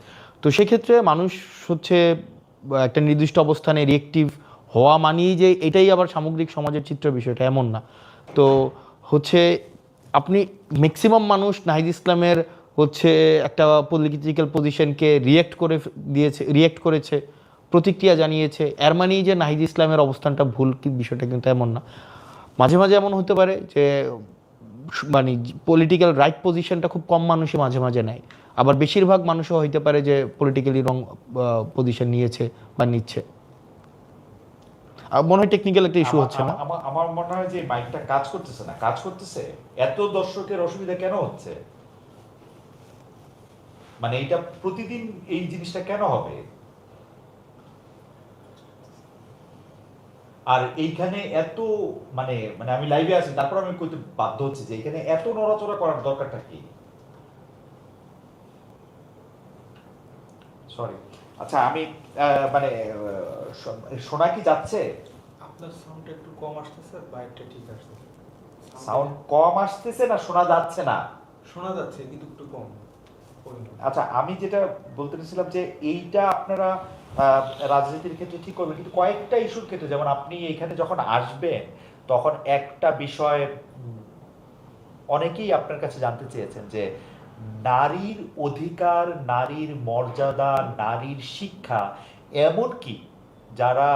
তো সেক্ষেত্রে মানুষ হচ্ছে একটা নির্দিষ্ট অবস্থানে রিয়েক্টিভ হওয়া মানেই যে এটাই আবার সামগ্রিক সমাজের চিত্র, বিষয়টা এমন না। তো হচ্ছে আপনি ম্যাক্সিমাম মানুষ নাহিদ ইসলামের হচ্ছে একটা পলিটিক্যাল পজিশনকে রিয়েক্ট করেছে, প্রতিক্রিয়া জানিয়েছে, এর মানেই যে নাহিদ ইসলামের অবস্থানটা ভুল, বিষয়টা কিন্তু এমন না। মাঝে মাঝে এমন হতে পারে যে মানে পলিটিক্যাল রাইট পজিশনটা খুব কম মানুষই মাঝে মাঝে নেয়, আবার বেশিরভাগ মানুষও হইতে পারে যে পলিটিক্যালি রং পজিশন নিয়েছে বা নিচ্ছে। মনে হয় টেকনিক্যাল একটা ইস্যু হচ্ছে না? আমার মনে হয় যে মাইকটা কাজ করতেছে না। কাজ করতেছে, এত দর্শকের অসুবিধা কেন হচ্ছে? মানে এটা প্রতিদিন এই জিনিসটা কেন হবে? আর এইখানে এত মানে মানে আমি লাইভে আছি, তারপর আমি কইতে বাধ্য হচ্ছি যে এখানে এত নড়াচড়া করার দরকারটা কি? সরি। আচ্ছা, আমি মানে শোনা কি যাচ্ছে? আপনার সাউন্ডটা একটু কম আসতেছে, বাইকটা ঠিক আসতেছে। সাউন্ড কম আসতেছে না শোনা যাচ্ছে না? শোনা যাচ্ছে কিন্তু একটু কম। আচ্ছা, আমি যেটা বলতে চাইছিলাম যে এইটা আপনারা রাজনীতির ক্ষেত্রে ঠিক করবেন, কিন্তু কয়েকটা ইস্যুর ক্ষেত্রে, যেমন আপনি এখানে যখন আসবেন তখন একটা বিষয় অনেকেই আপনার কাছে জানতে চেয়েছেন যে নারীর অধিকার, নারীর মর্যাদা, নারীর শিক্ষা, এমনকি যারা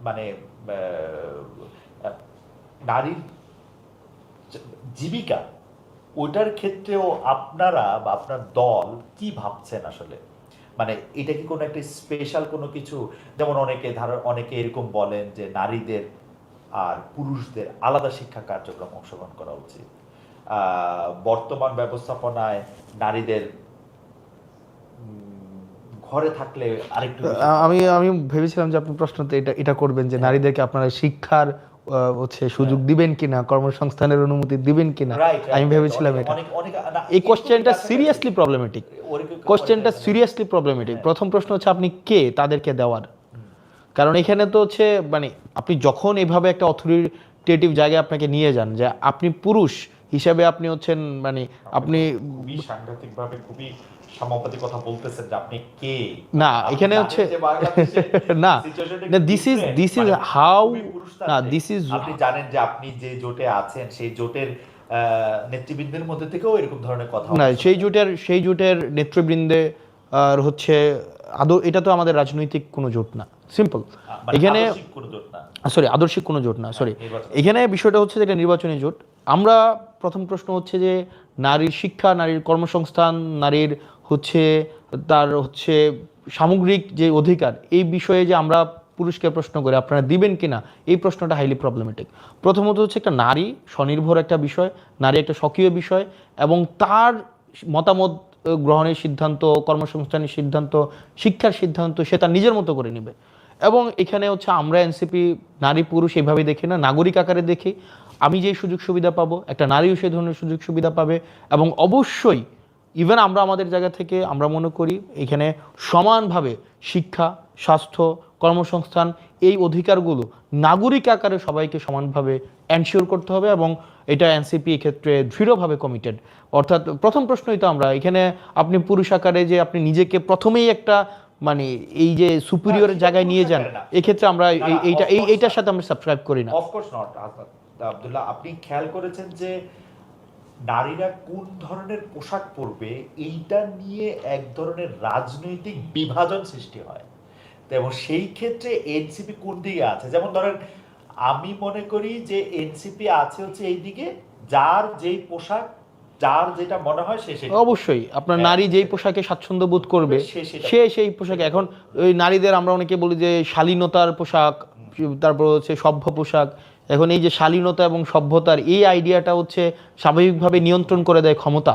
মানে নারীর জীবিকা, ওটার ক্ষেত্রেও আপনারা বা আপনার দল কি ভাবছেন আসলে? মানে এটা কি কোনো একটা স্পেশাল কোনো কিছু, যেমন অনেকে এরকম বলেন যে নারীদের আর পুরুষদের আলাদা শিক্ষা কার্যক্রম অংশগ্রহণ করা উচিত, বর্তমান ব্যবস্থাপনায় নারীদের ঘরে থাকলে আরেকটু আমি ভেবেছিলাম যে আপনি প্রশ্নতে এটা করবেন যে নারীদেরকে আপনারা শিক্ষার হচ্ছে সুযোগ দিবেন কিনা, কর্মসংস্থানের অনুমতি দিবেন কিনা। আমি ভেবেছিলাম এটা। এই কোশ্চেনটা সিরিয়াসলি প্রবলেমেটিক। প্রথম প্রশ্ন হচ্ছে আপনি কে তাদেরকে দেওয়ার? কারণ এখানে তো হচ্ছে মানে আপনি যখন এভাবে একটা অথরিটেটিভ জায়গায় আপনাকে নিয়ে যান, যে আপনি পুরুষ হিসাবে আপনি হচ্ছেন মানে আপনি খুবই সাংঘাতিকভাবে খুবই সমাপতি কথা বলতেছেন যে আপনি কে। না, এখানে হচ্ছে না, দিস ইজ হাউ, না দিস ইজ, আপনি জানেন যে আপনি যে জোটে আছেন সেই জোটের নেতৃবৃন্দের মধ্যে থেকেও এরকম ধরনের কথা না, সেই জোটের নেতৃবৃন্দে আর হচ্ছে আদৌ এটা তো আমাদের রাজনৈতিক কোনো জোট না, সিম্পল। এখানে আদর্শিক কোনো জোট না, সরি। এখানে বিষয়টা হচ্ছে যে এটা নির্বাচনী জোট। আমরা প্রথম প্রশ্ন হচ্ছে যে নারীর শিক্ষা, নারীর কর্মসংস্থান, নারীর হচ্ছে তার হচ্ছে সামগ্রিক যে অধিকার, এই বিষয়ে যে আমরা পুরুষকে প্রশ্ন করে আপনারা দিবেন কিনা, এই প্রশ্নটা হাইলি প্রবলেমেটিক। প্রথমত হচ্ছে একটা নারী স্বনির্ভর একটা বিষয়, নারী একটা স্বকীয় বিষয়, এবং তার মতামত গ্রহণের সিদ্ধান্ত, কর্মসংস্থানের সিদ্ধান্ত, শিক্ষার সিদ্ধান্ত সে তার নিজের মতো করে নেবে। এবং এখানে হচ্ছে আমরা এনসিপি নারী পুরুষ এইভাবে দেখি না, নাগরিক আকারে দেখি। আমি যেই সুযোগ সুবিধা পাবো, একটা নারীও সেই ধরনের সুযোগ সুবিধা পাবে। এবং অবশ্যই ইভেন আমরা আমাদের জায়গা থেকে আমরা মনে করি এখানে সমানভাবে শিক্ষা, স্বাস্থ্য, কর্মসংস্থান, এই অধিকারগুলো নাগরিক আকারে সবাইকে সমানভাবে এনশিওর করতে হবে, এবং এটা এনসিপি এক্ষেত্রে দৃঢ়ভাবে কমিটেড। অর্থাৎ প্রথম প্রশ্নই তো আমরা এখানে, আপনি পুরুষ আকারে যে আপনি নিজেকে প্রথমেই একটা মানে এই যে সুপিরিয়র জায়গায় নিয়ে যান, এক্ষেত্রে আমরা এইটার সাথে আমরা সাবস্ক্রাইব করি না। Of course not. আব্দুল্লাহ, আপনি খেয়াল করেছেন যে নারীরা কোন ধরনের পোশাক পরবে এইটা নিয়ে এক ধরনের রাজনৈতিক বিভাজন সৃষ্টি হয়, এবং সেই ক্ষেত্রে এনসিপি কোন দিকে আছে? যেমন ধরেন, আমি মনে করি যে এনসিপি আছে হচ্ছে এই দিকে, যার যেই পোশাক, যার যেটা মনে হয় সে অবশ্যই আপনার নারী যেই পোশাকে স্বাচ্ছন্দ্য বোধ করবে সে সেই পোশাকে। এখন ওই নারীদের আমরা অনেকে বলি যে শালীনতার পোশাক, তারপর হচ্ছে সভ্য পোশাক। এখন এই যে শালীনতা এবং সভ্যতার এই আইডিয়াটা হচ্ছে স্বাভাবিকভাবে নিয়ন্ত্রণ করে দেয় ক্ষমতা।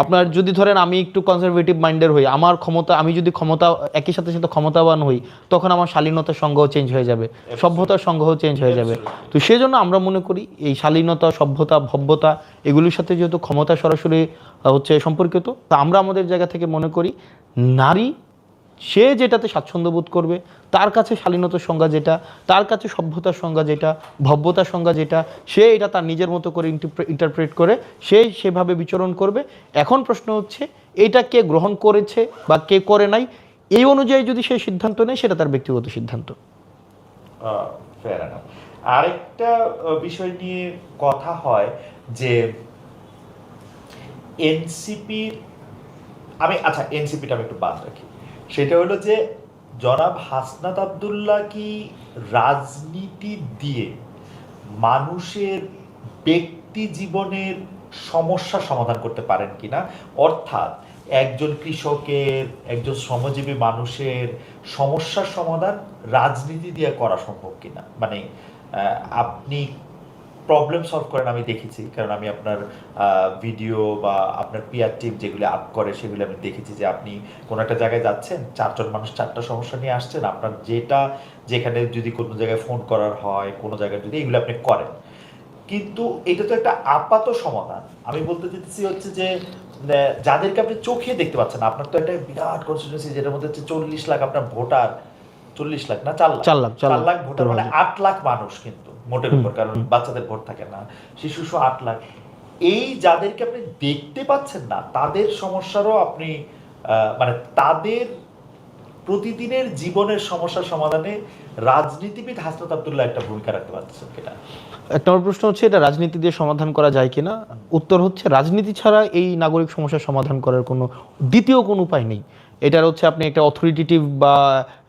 আপনার যদি ধরেন আমি একটু কনজারভেটিভ মাইন্ডের হই, আমার ক্ষমতা, আমি যদি ক্ষমতা একই সাথে সাথে ক্ষমতাবান হই, তখন আমার শালীনতার সংজ্ঞাও চেঞ্জ হয়ে যাবে, সভ্যতার সংজ্ঞাও চেঞ্জ হয়ে যাবে। তো সেই জন্য আমরা মনে করি এই শালীনতা, সভ্যতা, ভব্যতা এগুলির সাথে যেহেতু ক্ষমতা সরাসরি হচ্ছে সম্পর্কিত, তা আমরা আমাদের জায়গা থেকে মনে করি নারী সে যেটাতে স্বাচ্ছন্দ্য বোধ করবে, তার কাছে শালীনতার সংজ্ঞা যেটা, তার কাছে সভ্যতার সংজ্ঞা যেটা, ভব্যতার সংজ্ঞা যেটা, সে এটা তার নিজের মতো করে ইন্টারপ্রেট করে সে সেভাবে বিচরণ করবে। এখন প্রশ্ন হচ্ছে এটা কে গ্রহণ করেছে বা কে করে নাই, এই অনুযায়ী যদি সে সিদ্ধান্ত নেয় সেটা তার ব্যক্তিগত সিদ্ধান্ত। Fair enough. আরেকটা বিষয় নিয়ে কথা হয় যে এনসিপির, আচ্ছা এনসিপিটা আমি একটু বাদ রাখি, সেটা হলো যে জনাব হাসনাত আব্দুল্লাহ কি রাজনীতি দিয়ে মানুষের ব্যক্তি জীবনের সমস্যা সমাধান করতে পারেন কিনা, অর্থাৎ একজন কৃষকের, একজন শ্রমজীবী মানুষের সমস্যার সমাধান রাজনীতি দিয়ে করা সম্ভব কিনা। মানে আপনি প্রবলেম সলভ করেন আমি দেখেছি, কারণ আমি আপনার ভিডিও বা আপনার পিআর টিম যেগুলো আপ করে সেগুলো আমি দেখেছি যে আপনি কোনো একটা জায়গায় যাচ্ছেন, 4 জন মানুষ 4টা সমস্যা নিয়ে আসছেন, আপনার যেখানে যদি কোনো জায়গায় ফোন করার হয়, কোনো জায়গায় যদি, এগুলো আপনি করেন। কিন্তু এটা তো একটা আপাত সমাধান। আমি বলতে চাইছি হচ্ছে যে যাদেরকে আপনি চোখে দেখতে পাচ্ছেন, আপনার তো একটা বিরাট কনস্টিটিউয়েন্সি যেটার মধ্যে হচ্ছে 40 লাখ আপনার ভোটার, 40 লাখ না 4 লাখ ভোটার, মানে 8 লাখ মানুষ কিন্তু মোটের উপর, কারণ বাচ্চাদের ভোট থাকে না, শিশু 8 লাখ। এই যাদেরকে আপনি দেখতে পাচ্ছেন না তাদের সমস্যারও আপনি মানে তাদের প্রতিদিনের জীবনের সমস্যার সমাধানে রাজনীতিবিদ হাসনাত আব্দুল্লাহ একটা ভূমিকা রাখতে পারছেন কিনা। এক নম্বর প্রশ্ন হচ্ছে এটা রাজনীতি দিয়ে সমাধান করা যায় কিনা। উত্তর হচ্ছে রাজনীতি ছাড়া এই নাগরিক সমস্যার সমাধান করার কোনো দ্বিতীয় কোনো উপায় নেই। এটার হচ্ছে আপনি একটা অথরিটেটিভ বা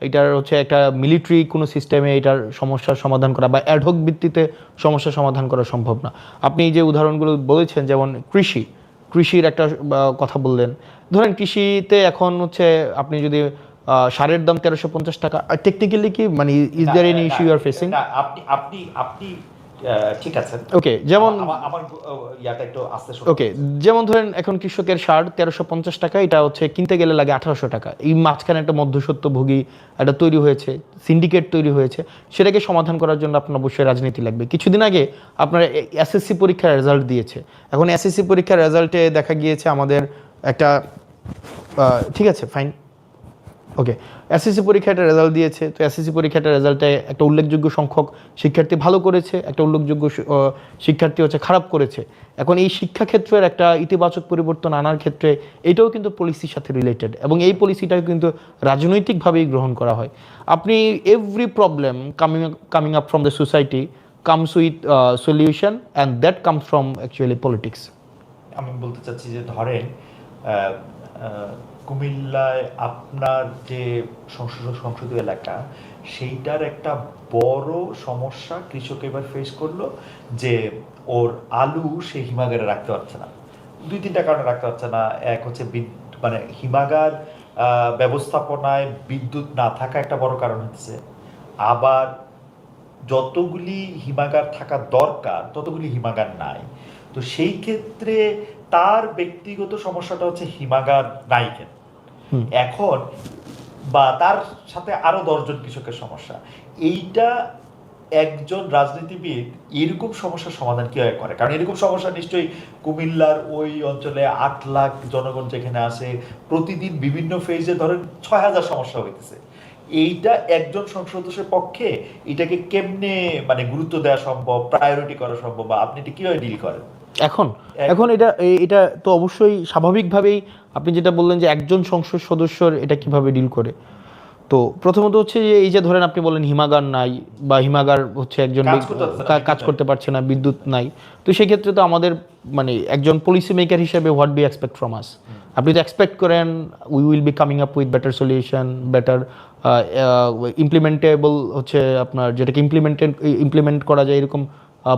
এটার হচ্ছে একটা মিলিটারি কোনো সিস্টেমে এটার সমস্যার সমাধান করা বা অ্যাডহক ভিত্তিতে সমস্যার সমাধান করা সম্ভব না। আপনি যে উদাহরণগুলো বলেছেন, যেমন কৃষির একটা কথা বললেন, ধরেন কৃষিতে এখন হচ্ছে আপনি যদি সারের দাম 1350 টাকা, টেকনিক্যালি কি মানে is there any issue you are facing? আপনি ঠিক আছে, ওকে, যেমন আমার ইয়াটা একটু আস্তে শুনুন। ওকে, যেমন ধরেন এখন কৃষকের সার 1350 টাকা, এটা হচ্ছে কিনতে গেলে লাগে 1800 টাকা। এই মাঝখানে একটা মধ্যস্বত্বভোগী একটা তৈরি হয়েছে, সিন্ডিকেট তৈরি হয়েছে। সেটাকে সমাধান করার জন্য আপনার অবশ্যই রাজনীতি লাগবে। কিছুদিন আগে আপনার এসএসসি পরীক্ষার রেজাল্ট দিয়েছে। এখন এসএসসি পরীক্ষার রেজাল্টে দেখা গিয়েছে আমাদের একটা ঠিক আছে ফাইন, ওকে, এসএসসি পরীক্ষাটা রেজাল্ট দিয়েছে। তো এসএসসি পরীক্ষাটা রেজাল্টে একটা উল্লেখযোগ্য সংখ্যক শিক্ষার্থী ভালো করেছে, একটা উল্লেখযোগ্য শিক্ষার্থী হচ্ছে খারাপ করেছে। এখন এই শিক্ষাক্ষেত্রের একটা ইতিবাচক পরিবর্তন আনার ক্ষেত্রে এটাও কিন্তু পলিসির সাথে রিলেটেড, এবং এই পলিসিটাও কিন্তু রাজনৈতিকভাবেই গ্রহণ করা হয়। আপনি every problem coming up from the society comes with solution, and that comes from actually politics. আমি বলতে চাচ্ছি যে ধরেন কুমিল্লায় আপনার যে সংসদীয় এলাকা, সেইটার একটা বড় সমস্যা কৃষক এবার ফেস করলো যে ওর আলু সে হিমাগারে রাখতে পারছে না। 2-3টা কারণে রাখতে পারছে না। এক হচ্ছে মানে হিমাগার ব্যবস্থাপনায় বিদ্যুৎ না থাকা একটা বড় কারণ হচ্ছে, আবার যতগুলি হিমাগার থাকা দরকার ততগুলি হিমাগার নাই। তো সেই ক্ষেত্রে তার ব্যক্তিগত সমস্যাটা হচ্ছে হিমাগার নাই কেন, এখন বা তার সাথে আরো 10 জন কৃষকের সমস্যা। এইটা একজন রাজনীতিবিদ এরকম সমস্যার সমাধান কিভাবে করে? কারণ এরকম সমস্যা নিশ্চয়ই কুমিল্লার ওই অঞ্চলে 8 লাখ জনগণ যেখানে আসে, প্রতিদিন বিভিন্ন ফেজে ধরেন 6000 সমস্যা হইতেছে। এইটা একজন সংসদ সদস্যের পক্ষে এটাকে কেমনে মানে গুরুত্ব দেওয়া সম্ভব, প্রায়োরিটি করা সম্ভব, বা আপনি এটা কিভাবে ডিল করেন? এখন এটা তো অবশ্যই স্বাভাবিকভাবেই আপনি যেটা বললেন যে একজন সংসদ সদস্যর এটা কিভাবে ডিল করে। তো প্রথমত হচ্ছে যে এই যে ধরেন আপনি বলেন হিমাগার নাই, বা হিমাগার হচ্ছে একজন কাজ করতে পারছে না, বিদ্যুৎ নাই। তো সেক্ষেত্রে তো আমাদের মানে একজন পলিসি মেকার হিসেবে what we expect from us, আপনি তো এক্সপেক্ট করেন we will be coming up with better solution, better implementable হচ্ছে আপনার যেটাকে ইমপ্লিমেন্ট করা যায় এরকম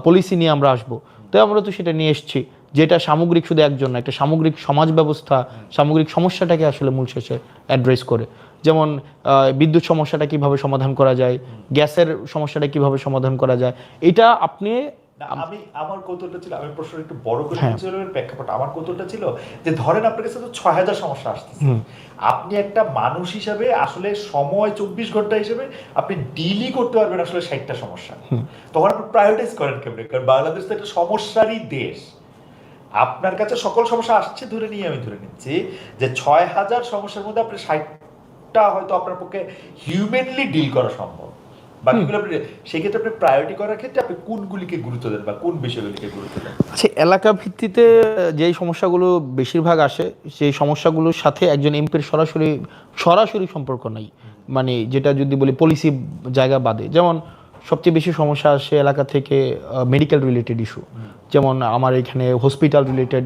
পলিসি নিয়ে আমরা আসবো। তো আমরা তো সেটা নিয়ে এসেছি, যেটা সামগ্রিক, শুধু একজন না, একটা সামগ্রিক সমাজ ব্যবস্থা, সামগ্রিক সমস্যাটাকে আসলে মূল শেষে অ্যাড্রেস করে। যেমন বিদ্যুৎ সমস্যাটা কিভাবে সমাধান করা যায়, গ্যাসের সমস্যাটা কিভাবে সমাধান করা যায়, এটা আপনি আমার কৌতূহলটা ছিল, আমি প্রশ্ন একটু বড় করে প্রেক্ষাপট, আমার কৌতূহলটা ছিল যে ধরেন আপনার কাছে তো 6000 সমস্যা আসতেছে, আপনি একটা মানুষ হিসাবে আসলে সময় 24 ঘন্টা হিসেবে আপনি ডিলই করতে পারবেন আসলে 60টা সমস্যা, তখন আপনি প্রায়োরিটাইজ করেন কেমনে? কারণ বাংলাদেশ তো একটা সমস্যারই দেশ। আপনার কাছে সকল সমস্যা আসছে ধরে নিয়ে আমি ধরে নিচ্ছি যে 6000 সমস্যার মধ্যে আপনি 60টা হয়তো আপনার পক্ষে হিউম্যানলি ডিল করা সম্ভব, বাকিগুলো আপনি সেই ক্ষেত্রে আপনি প্রায়োরিটি করার ক্ষেত্রে আপনি কোনগুলিকে গুরুত্ব দেন বা কোন বিষয়গুলিকে গুরুত্ব দেন? আচ্ছা, এলাকা ভিত্তিতে যেই সমস্যাগুলো বেশিরভাগ আসে সেই সমস্যাগুলোর সাথে একজন এমপির সরাসরি সরাসরি সম্পর্ক নাই, মানে যেটা যদি বলি পলিসি জায়গা বাদে, যেমন সবচেয়ে বেশি সমস্যা আসে এলাকা থেকে মেডিকেল রিলেটেড ইস্যু, যেমন আমার এখানে হসপিটাল রিলেটেড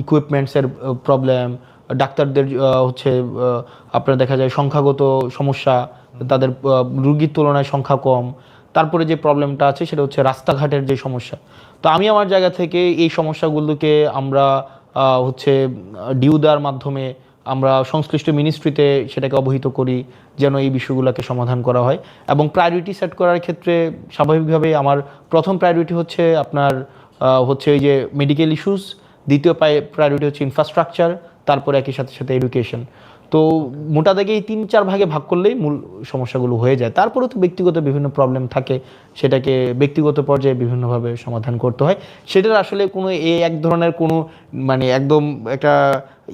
ইকুইপমেন্টসের প্রবলেম, ডাক্তারদের হচ্ছে আপনার দেখা যায় সংখ্যাগত সমস্যা, তাদের রুগীর তুলনায় সংখ্যা কম। তারপরে যে প্রবলেমটা আছে সেটা হচ্ছে রাস্তাঘাটের যে সমস্যা। তো আমি আমার জায়গা থেকে এই সমস্যাগুলোকে আমরা হচ্ছে ডিউ দেওয়ার মাধ্যমে আমরা সংশ্লিষ্ট মিনিস্ট্রিতে সেটাকে অবহিত করি যেন এই বিষয়গুলোকে সমাধান করা হয়। এবং প্রায়োরিটি সেট করার ক্ষেত্রে স্বাভাবিকভাবে আমার প্রথম প্রায়োরিটি হচ্ছে আপনার হচ্ছে এই যে মেডিকেল ইস্যুস, দ্বিতীয় প্রায়োরিটি হচ্ছে ইনফ্রাস্ট্রাকচার, তারপরে একই সাথে সাথে এডুকেশন। তো মোটা দাগে এই 3-4 ভাগে ভাগ করলেই মূল সমস্যাগুলো হয়ে যায়। তারপরেও তো ব্যক্তিগত বিভিন্ন প্রবলেম থাকে, সেটাকে ব্যক্তিগত পর্যায়ে বিভিন্নভাবে সমাধান করতে হয়। সেটার আসলে কোনো এক ধরনের কোনো মানে একদম একটা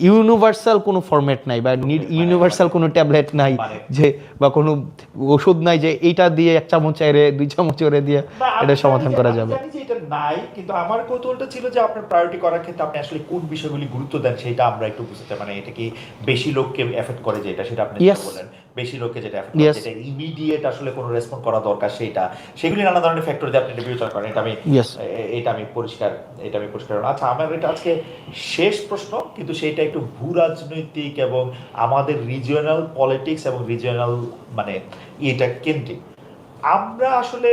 ইউনিভার্সাল কোনো ফরম্যাট নাই বা ইউনিভার্সাল কোনো ট্যাবলেট নাই যে বা কোনো ওষুধ নাই যে এইটা দিয়ে 1 চামচ এরে 2 চামচ এরে দিয়ে এটা সমাধান করা যাবে। আমি জানি যে এটা নাই, কিন্তু আমার কৌতূহলটা ছিল যে আপনার প্রায়োরিটি করার ক্ষেত্রে আপনি আসলে কোন বিষয়গুলি গুরুত্ব দেন সেটা আমরা একটু বুঝতে, মানে এটা কি বেশি লোককে এফেক্ট করে যেটা সেটা আপনি বলেন, বেশি লোককে যেটা এফেক্ট করে যেটা ইমিডিয়েট আসলে কোনো রেসপন্স করা দরকার সেগুলি নানা ধরনের ফ্যাক্টর দিয়ে আপনি বিবেচনা করেন। এটা আমি পরিষ্কার আচ্ছা, আমার এটা আজকে শেষ প্রশ্ন, কিন্তু সেটা একটু ভূ রাজনৈতিক এবং আমাদের রিজিওনাল পলিটিক্স এবং রিজিওনাল মানে এটা কেন্দ্রিক। আমরা আসলে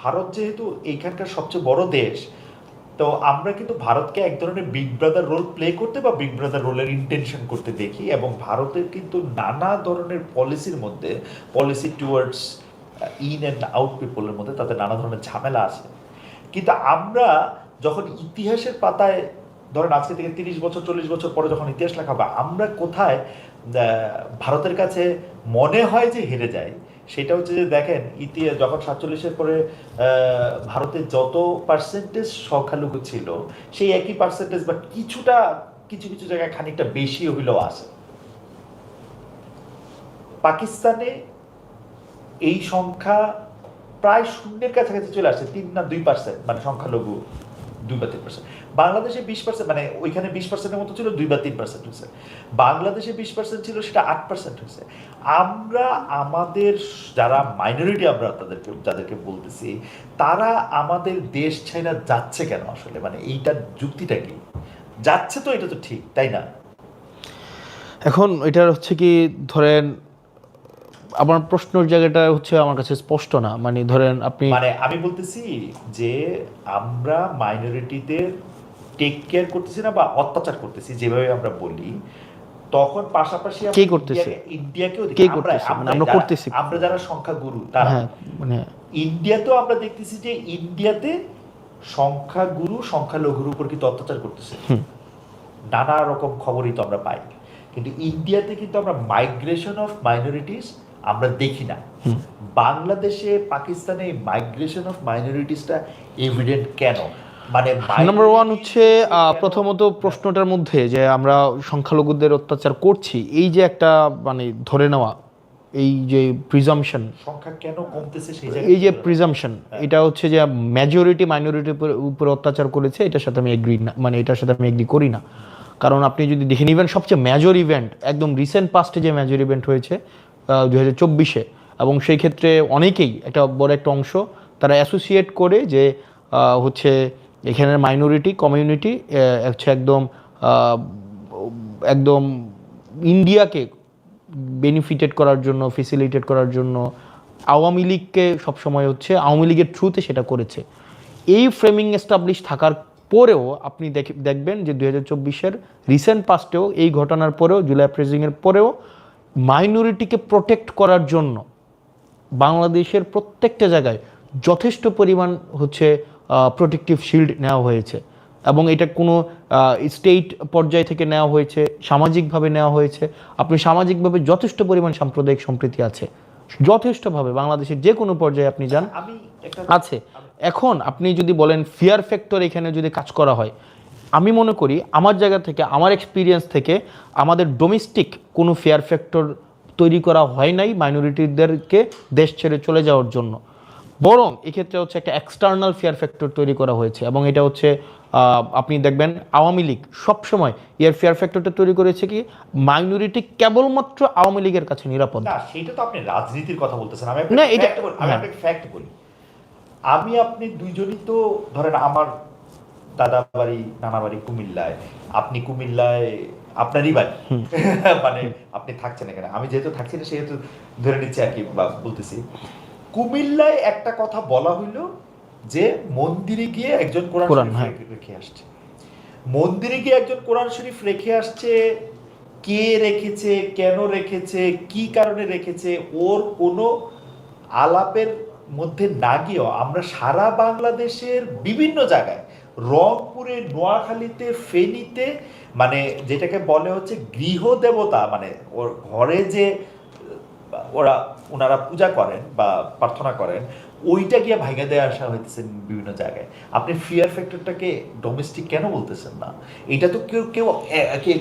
ভারত যেহেতু এইখানকার সবচেয়ে বড় দেশ, তো আমরা কিন্তু ভারতকে এক ধরনের বিগ ব্রাদার রোল প্লে করতে বা বিগ ব্রাদার রোলের ইন্টেনশন করতে দেখি, এবং ভারতের কিন্তু নানা ধরনের পলিসির মধ্যে, policy towards in and out পিপলের মধ্যে তাদের নানা ধরনের ঝামেলা আছে। কিন্তু আমরা যখন ইতিহাসের পাতায় ধরেন আজকে থেকে 30 বছর 40 বছর পরে যখন ইতিহাস লেখা হবে, আমরা কোথায় ভারতের কাছে মনে হয় যে হেরে যায়, সেটা হচ্ছে যে দেখেন ইতিহাস যখন 47-এর পরে ভারতের যত পার্সেন্টেজ সংখ্যালঘু ছিল সেই একই পার্সেন্টেজ বা কিছুটা কিছু কিছু জায়গায় খানিকটা বেশি হইলেও আছে। পাকিস্তানে এই সংখ্যা প্রায় শূন্যের কাছাকাছি চলে আসছে, 3 না 2%, মানে সংখ্যালঘু 2 বা 3%। বাংলাদেশে 20%, মানে ওইখানে 20%-এর মতো ছিল, 2 বা 3% হয়েছে। বাংলাদেশে 20% ছিল, সেটা 8% হয়েছে। আমরা আমাদের যারা মাইনরিটি, আমরা যাদেরকে বলতেছি, তারা আমাদের দেশ ছেড়ে যাচ্ছে কেন আসলে, মানে এইটার যুক্তিটা কি? যাচ্ছে তো, এটা তো ঠিক, তাই না? এখন এটার হচ্ছে কি, ধরেন আমার প্রশ্নের জায়গাটা হচ্ছে আমার কাছে স্পষ্ট না, মানে ধরেন আপনি, মানে আমি বলতেছি যে আমরা মাইনরিটিদের টেক কেয়ার করতেছি না বা অত্যাচার করতেছি যেভাবে আমরা বলি, তখন পাশাপাশি কে করতেছে, ইন্ডিয়াকেও কে করতেছে, মানে আমরা করতেছি, আমরা যারা সংখ্যাগুরু তারা, মানে ইন্ডিয়াতেও আমরা দেখতেছি যে ইন্ডিয়াতে সংখ্যাগুরু সংখ্যালঘুর উপর কিন্তু অত্যাচার করতেছে, নানা রকম খবরই তো আমরা পাই। কিন্তু ইন্ডিয়াতে কিন্তু আমরা মাইগ্রেশন অফ মাইনরিটিস আমরা দেখি না। বাংলাদেশে, পাকিস্তানে মাইগ্রেশন অফ মাইনরিটিসটা এভিডেন্ট কেন? মানে নাম্বার 1 হচ্ছে প্রথমত প্রশ্নটার মধ্যে যে আমরা সংখ্যালঘুদের অত্যাচার করছি, এই যে একটা মানে ধরে নেওয়া, এই যে প্রিজাম্পশন, সংখ্যা কেন কমতেছে সেই এই যে প্রিজাম্পশন, এটা হচ্ছে যে মেজরিটি মাইনরিটির উপর অত্যাচার করেছে, এটার সাথে আমি এগ্রি না, মানে এটার সাথে আমি এগ্রি করি না। কারণ আপনি যদি দেখেন ইভেন সবচেয়ে মেজর ইভেন্ট একদম রিসেন্ট পাস্টে যে মেজর ইভেন্ট হয়েছে 2024-এ, এবং সেই ক্ষেত্রে অনেকেই একটা বড় একটা অংশ তারা অ্যাসোসিয়েট করে যে হচ্ছে এখানের মাইনরিটি কমিউনিটি হচ্ছে একদম ইন্ডিয়াকে বেনিফিটেড করার জন্য, ফেসিলিটেট করার জন্য আওয়ামী লীগকে সবসময় হচ্ছে আওয়ামী লীগের থ্রুতে সেটা করেছে। এই ফ্রেমিং এস্টাবলিশ থাকার পরেও আপনি দেখবেন যে 2024-এর রিসেন্ট পাস্টেও এই ঘটনার পরেও, জুলাই আপরাইজিংয়ের পরেও মাইনরিটিকে প্রোটেক্ট করার জন্য বাংলাদেশের প্রত্যেকটা জায়গায় যথেষ্ট পরিমাণ হচ্ছে প্রোটেক্টিভ শিল্ড নেওয়া হয়েছে, এবং এটা কোনো স্টেট পর্যায় থেকে নেওয়া হয়েছে, সামাজিকভাবে নেওয়া হয়েছে। আপনি সামাজিকভাবে যথেষ্ট পরিমাণ সাম্প্রদায়িক সম্প্রীতি আছে, যথেষ্টভাবে বাংলাদেশের যে কোনো পর্যায়ে আপনি যান আছে। এখন আপনি যদি বলেন ফিয়ার ফ্যাক্টর এখানে যদি কাজ করা হয়, আমি মনে করি আমার জায়গা থেকে, আমার এক্সপিরিয়েন্স থেকে, আমাদের ডোমেস্টিক কোনো ফিয়ার ফ্যাক্টর তৈরি করা হয় নাই মাইনরিটিদেরকে দেশ ছেড়ে চলে যাওয়ার জন্য, বরং এক্ষেত্রে হচ্ছে একটা এক্সটার্নাল ফিয়ার ফ্যাক্টর তৈরি করা হয়েছে। এবং এটা হচ্ছে আপনি দেখবেন আওয়ামী লীগ সবসময় এর ফিয়ার ফ্যাক্টরটা তৈরি করেছে কি মাইনরিটি কেবলমাত্র আওয়ামী লীগের কাছে নিরাপদ। না, সেটা তো আপনি রাজনীতির কথা বলতেছেন। আমি না, একটা এটা- fact বলি, হ্যাঁ। একটা ফ্যাক্ট বলি। আমি আপনি দুইজনই তো ধরেন আমার দাদা বাড়ি নানা বাড়ি কুমিল্লায়, আপনি কুমিল্লায় আপনারই বাড়ি মানে আপনি থাকছেন এখানে, আমি যেহেতু থাকছি না সেহেতু ধরে নিচ্ছি আর কি, বা বলতেছি কুমিল্লায় একটা কথা বলা হইলো যে মন্দিরে গিয়ে একজন কোরআন কোরআন, শরীফ হ্যাঁ। রেখে আসছে, মন্দিরে গিয়ে একজন কোরআন শরীফ রেখে আসছে, কে রেখেছে, কেন রেখেছে, কি কারণে রেখেছে, ওর কোনো আলাপের মধ্যে না গিয়েও আমরা সারা বাংলাদেশের বিভিন্ন জায়গায়, রংপুরে, নোয়াখালীতে, ফেনীতে, মানে যেটাকে বলে হচ্ছে গৃহদেবতা, মানে ওর ঘরে যে ওনারা পূজা করেন বা প্রার্থনা করেন, ওইটা গিয়ে ভাইগা দিয়ে আসা হইতেছে বিভিন্ন জায়গায়। আপনি ফিয়ার ফ্যাক্টরটাকে ডোমেস্টিক কেন বলতেছেন না? এটা তো কেউ কেউ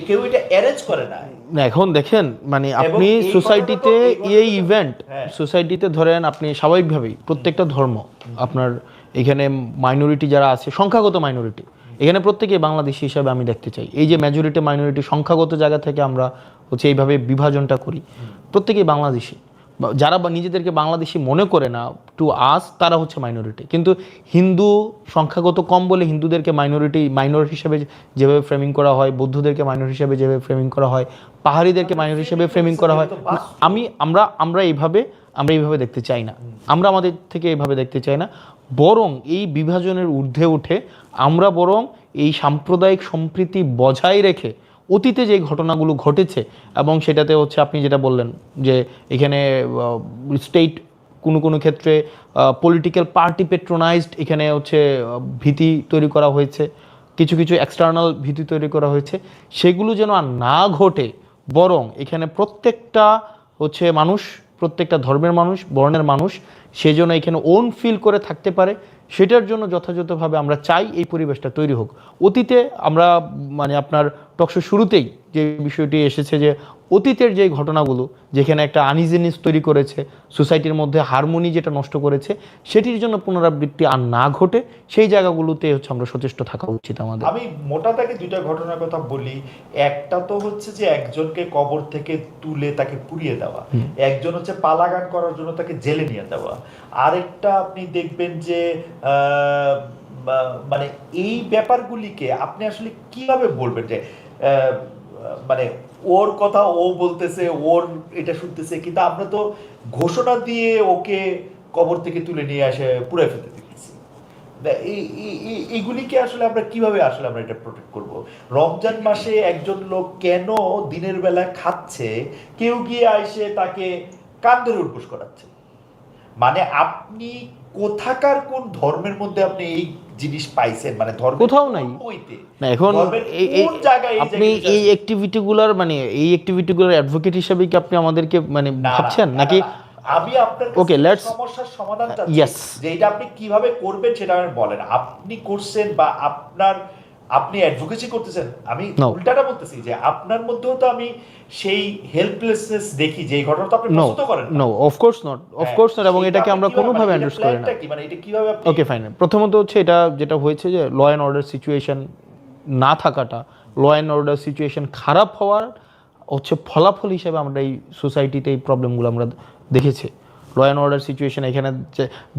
কেউ এটা অ্যারেঞ্জ করে না। না, এখন দেখেন মানে আপনি এই কথাটা সোসাইটিতে তো- এই কথাটা এই তো- ইভেন্ট হ্যাঁ। সোসাইটিতে ধরেন আপনি স্বাভাবিকভাবেই প্রত্যেকটা ধর্ম আপনার এখানে মাইনরিটি যারা আছে সংখ্যাগত মাইনরিটি এখানে প্রত্যেকেই বাংলাদেশী হিসাবে আমি দেখতে চাই। এই যে মেজরিটি মাইনরিটি সংখ্যাগত জায়গা থেকে আমরা হচ্ছে এইভাবে বিভাজনটা করি, প্রত্যেকেই বাংলাদেশি। যারা বা নিজেদেরকে বাংলাদেশি মনে করে না টু আস, তারা হচ্ছে মাইনরিটি। কিন্তু হিন্দু সংখ্যাগত কম বলে হিন্দুদেরকে মাইনর হিসেবে যেভাবে ফ্রেমিং করা হয়, বৌদ্ধদেরকে মাইনর হিসেবে যেভাবে ফ্রেমিং করা হয়, পাহাড়িদেরকে মাইনর হিসেবে ফ্রেমিং করা হয়, আমরা এইভাবে দেখতে চাই না। আমরা আমাদের থেকে এইভাবে দেখতে চাই না, বরং এই বিভাজনের ঊর্ধ্বে উঠে আমরা বরং এই সাম্প্রদায়িক সম্প্রীতি বজায় রেখে অতীতে যে ঘটনাগুলো ঘটেছে, এবং সেটাতে হচ্ছে আপনি যেটা বললেন যে এখানে স্টেট কোনো ক্ষেত্রে পলিটিক্যাল পার্টি পেট্রোনাইজড এখানে হচ্ছে ভীতি তৈরি করা হয়েছে, কিছু কিছু এক্সটার্নাল ভীতি তৈরি করা হয়েছে, সেগুলো যেন আর না ঘটে, বরং এখানে প্রত্যেকটা হচ্ছে মানুষ, প্রত্যেকটা ধর্মের মানুষ, বর্ণের মানুষ সে যেন এখানে ওন ফিল করে থাকতে পারে, সেটার জন্য যথাযথভাবে আমরা চাই এই পরিবেশটা তৈরি হোক। অতীতে আমরা মানে আপনার টকশো শুরুতেই যে বিষয়টি এসেছে যে অতীতের যে ঘটনাগুলো যেখানে একটা আনইজিনেস তৈরি করেছে, সোসাইটির মধ্যে হারমোনি যেটা নষ্ট করেছে, সেটির জন্য পুনরাবৃত্তি আর না ঘটে সেই জায়গাগুলোতে হচ্ছে আমরা সচেষ্ট থাকা উচিত আমাদের। আমি মোটা দাগে দুইটা ঘটনার কথা বলি। একটা তো হচ্ছে যে একজনকে কবর থেকে তুলে তাকে পুড়িয়ে দেওয়া, একজন হচ্ছে পালাগান করার জন্য তাকে জেলে নিয়ে দেওয়া, আরেকটা আপনি দেখবেন যে মানে এই ব্যাপারগুলিকে আপনি আসলে কিভাবে বলবেন যে মানে ওর কথা ও বলতেছে, ওর এটা শুনতেছে, কিন্তু আমরা তো ঘোষণা দিয়ে ওকে কবর থেকে তুলে নিয়ে আসে পুড়ে ফেলতে দেখেছি। এইগুলিকে আসলে আমরা কিভাবে আসলে আমরা এটা প্রোটেক্ট করব? রমজান মাসে একজন লোক কেন দিনের বেলা খাচ্ছে, কেউ গিয়ে আইসে তাকে কান ধরে উঠবোস করাচ্ছে। মানে আপনি কোথাকার কোন ধর্মের মধ্যে আপনি এই জিনিস পাইছেন? মানে ধর্ম কোথাও নাই না। এখন আপনি এই অ্যাক্টিভিটিগুলোর মানে এই অ্যাক্টিভিটিগুলোর অ্যাডভোকেট হিসেবে কি আপনি আমাদেরকে মানে ভাবছেন নাকি? আমি আপনার ওকে, লেটস সমস্যার সমাধান চাচ্ছি। ইয়েস, যে এটা আপনি কিভাবে করবেন সেটা আমি বলেন। আপনি করছেন বা আপনি অ্যাডভোকেসি করতেছেন, আমি উল্টাটা বলতেছি যে আপনার মধ্যেও তো আমি সেই হেল্পলেসনেস দেখি, যে এই ঘটনা তো আপনি পছন্দ করেন না। নো, অফ কোর্স নট, এবং এটাকে আমরা কোনোভাবে অ্যান্ড্রেস করি না। মানে এটা কিভাবে আপনি ওকে ফাইন। প্রথমত হচ্ছে এটা যেটা হয়েছে যে ল অ্যান্ড অর্ডার সিচুয়েশন না থাকাটা, ল অ্যান্ড অর্ডার সিচুয়েশন খারাপ হওয়ার হচ্ছে ফলাফল হিসেবে আমরা এই সোসাইটিতে এই প্রবলেমগুলো আমরা দেখেছি। ল অ্যান্ড অর্ডার সিচুয়েশন এখানে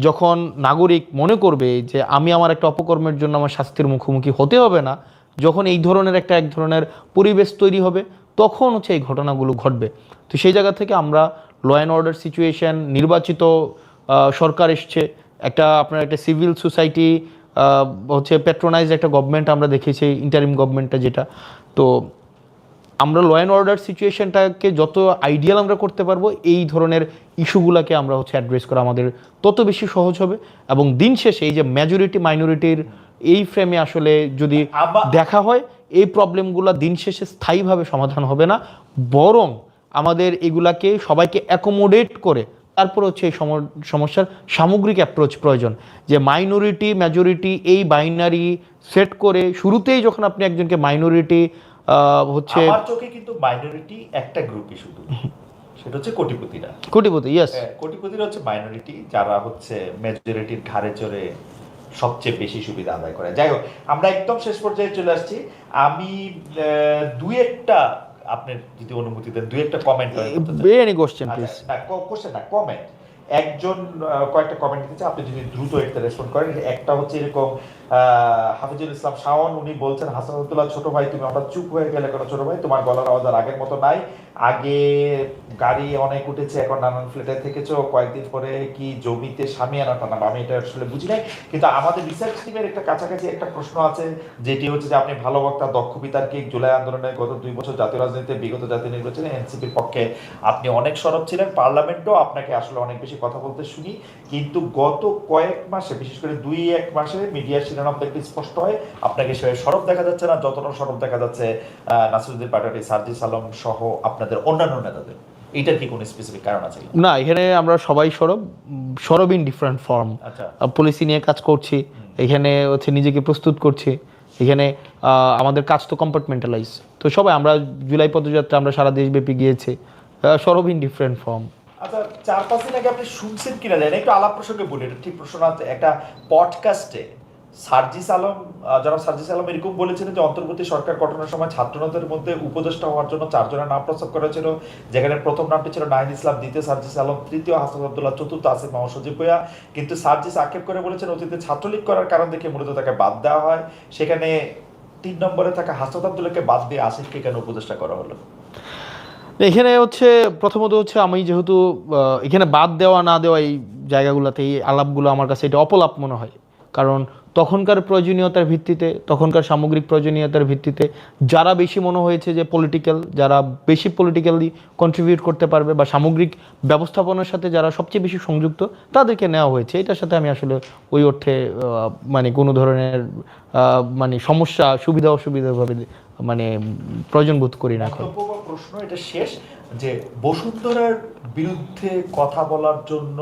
যখন নাগরিক মনে করবে যে আমি আমার একটা অপকর্মের জন্য আমার শাস্তির মুখোমুখি হতে হবে না, যখন এই ধরনের এক ধরনের পরিবেশ তৈরি হবে, তখন হচ্ছে এই ঘটনাগুলো ঘটবে। তো সেই জায়গা থেকে আমরা ল অ্যান্ড অর্ডার সিচুয়েশন, নির্বাচিত সরকার এসছে, আপনার একটা সিভিল সোসাইটি হচ্ছে প্যাট্রোনাইজ একটা গভর্নমেন্ট আমরা দেখেছি, ইন্টারিম গভর্নমেন্টটা যেটা। তো আমরা ল অ্যান্ড অর্ডার সিচুয়েশনটাকে যত আইডিয়াল আমরা করতে পারবো, এই ধরনের ইস্যুগুলোকে আমরা হচ্ছে অ্যাড্রেস করা আমাদের তত বেশি সহজ হবে। এবং দিন শেষে এই যে মেজরিটি মাইনরিটির এই ফ্রেমে আসলে যদি দেখা হয়, এই প্রবলেমগুলো দিন শেষে স্থায়ীভাবে সমাধান হবে না, বরং আমাদের এগুলাকে সবাইকে অ্যাকোমোডেট করে তারপর হচ্ছে এই সমস্যার সামগ্রিক অ্যাপ্রোচ প্রয়োজন। যে মাইনরিটি মেজরিটি এই বাইনারি সেট করে শুরুতেই যখন আপনি একজনকে মাইনরিটি হচ্ছে, আমার চোখে কিন্তু মাইনরিটি একটা গ্রুপই শুধু, সেটা হচ্ছে কোটিপতিরা। কোটিপতি, ইয়েস। কোটিপতিরা হচ্ছে মাইনরিটি, যারা হচ্ছে মেজরিটির ঘাড়ে চড়ে সবচেয়ে বেশি সুবিধা আদায় করে। যাই হোক, আমরা একদম শেষ পর্যায়ে চলে আসছি। আমি দুই একটা, আপনি যদি অনুমতি দেন, দুই একটা কমেন্ট এনি কোশ্চেন প্লিজ। না কোশ্চেন না, কমেন্ট। একজন কয়েকটা কমেন্ট দিয়েছে, আপনি যদি দ্রুত এটাতে রেসপন্ড করেন। একটা হচ্ছে এরকম, হাফিজুল ইসলাম শাওন, উনি বলছেন হাসানুল্লাহ ছোট ভাই তুমি হঠাৎ চুপ হয়ে গেলে কেন ছোট ভাই, তোমার গলার আওয়াজ আর আগের মতো নাই, আগে গাড়ি অনেক উঠেছে, এখন নানান ফ্ল্যাটে থেকেছো, কয়েকদিন পরে কি জমিতে সামিয়ানা টানাবো, আমি এটা আসলে বুঝি নাই। কিন্তু আমাদের রিসার্চ টিমের একটা কাছাকাছি একটা প্রশ্ন আছে, যেটি হচ্ছে যে আপনি ভালো বক্তা, দক্ষ বিতার্কিক, জুলাই আন্দোলনে গত 2 বছর জাতীয় রাজনীতিতে, বিগত জাতীয় নির্বাচনে এনসিপির পক্ষে আপনি অনেক সরব ছিলেন, পার্লামেন্টও আপনাকে আসলে অনেক বেশি কথা বলতে শুনি, কিন্তু গত কয়েক মাসে, বিশেষ করে 2-1 মাসে মিডিয়ার শিরোনাম দেখতে স্পষ্ট হয় আপনাকে সে সরব দেখা যাচ্ছে না, যতটা সরব দেখা যাচ্ছে নাসিরুদ্দিন পাটোয়ারি, সার্জিস আলম সহ আপনাদের অন্যান্য নেতাদের। এইটার কি কোনো স্পেসিফিক কারণ আছে? না, এখানে আমরা সবাই সরব ইন ডিফারেন্ট ফর্ম। আচ্ছা, পলিসি নিয়ে কাজ করছি, এখানে হচ্ছে নিজেকে প্রস্তুত করছি, এখানে আমাদের কাজ তো কম্পার্টমেন্টালাইজ। তো সবাই আমরা জুলাই পদযাত্রা আমরা সারা দেশব্যাপী গিয়েছি, সরব ইন ডিফারেন্ট ফর্ম। আচ্ছা, 4-5 দিন আগে আপনি শুনছেন কিনা জানেন, একটু আলাপ প্রসঙ্গে বলি, এটা ঠিক প্রশ্ন আছে। একটা পডকাস্টে সার্জিস আলম, জনাব সার্জিস আলম এরকম বলেছিলেন যে অন্তর্বর্তী সরকার গঠনের সময় ছাত্রনেতাদের মধ্যে উপদেষ্টা হওয়ার জন্য 4 জনের নাম প্রস্তাব করা হয়েছিল, যেখানে প্রথম নামটি ছিল নাহিদ ইসলাম, দ্বিতীয় সার্জিস আলম, তৃতীয় হাসান আব্দুল্লাহ, চতুর্থ আসিফ মাহমুদ সজীব ভুঁইয়া। কিন্তু সার্জিস আক্ষেপ করে বলেছেন অতীতে ছাত্রলীগ করার কারণ দেখে মূলত তাকে বাদ দেওয়া হয়, সেখানে 3 নম্বরে থাকা হাসান আব্দুল্লাহকে বাদ দিয়ে আসিফকে কেন উপদেষ্টা করা হলো? এখানে হচ্ছে প্রথমত হচ্ছে আমি যেহেতু এখানে বাদ দেওয়া না দেওয়া এই জায়গাগুলোতে এই আলাপগুলো আমার কাছে এটা অপলাপ মনে হয়, কারণ তখনকার প্রয়োজনীয়তার ভিত্তিতে, তখনকার সামগ্রিক প্রয়োজনীয়তার ভিত্তিতে যারা বেশি মনে হয়েছে যে পলিটিক্যাল, যারা বেশি পলিটিক্যালি কন্ট্রিবিউট করতে পারবে বা সামগ্রিক ব্যবস্থাপনার সাথে যারা সবচেয়ে বেশি সংযুক্ত, তাদেরকে নেওয়া হয়েছে। এটার সাথে আমি আসলে ওই অর্থে মানে কোনো ধরনের মানে সমস্যা, সুবিধা অসুবিধাভাবে মানে প্রয়োজন বোধ করি না এখন। প্রশ্ন এটা শেষ, যে বসুন্ধরার বিরুদ্ধে কথা বলার জন্য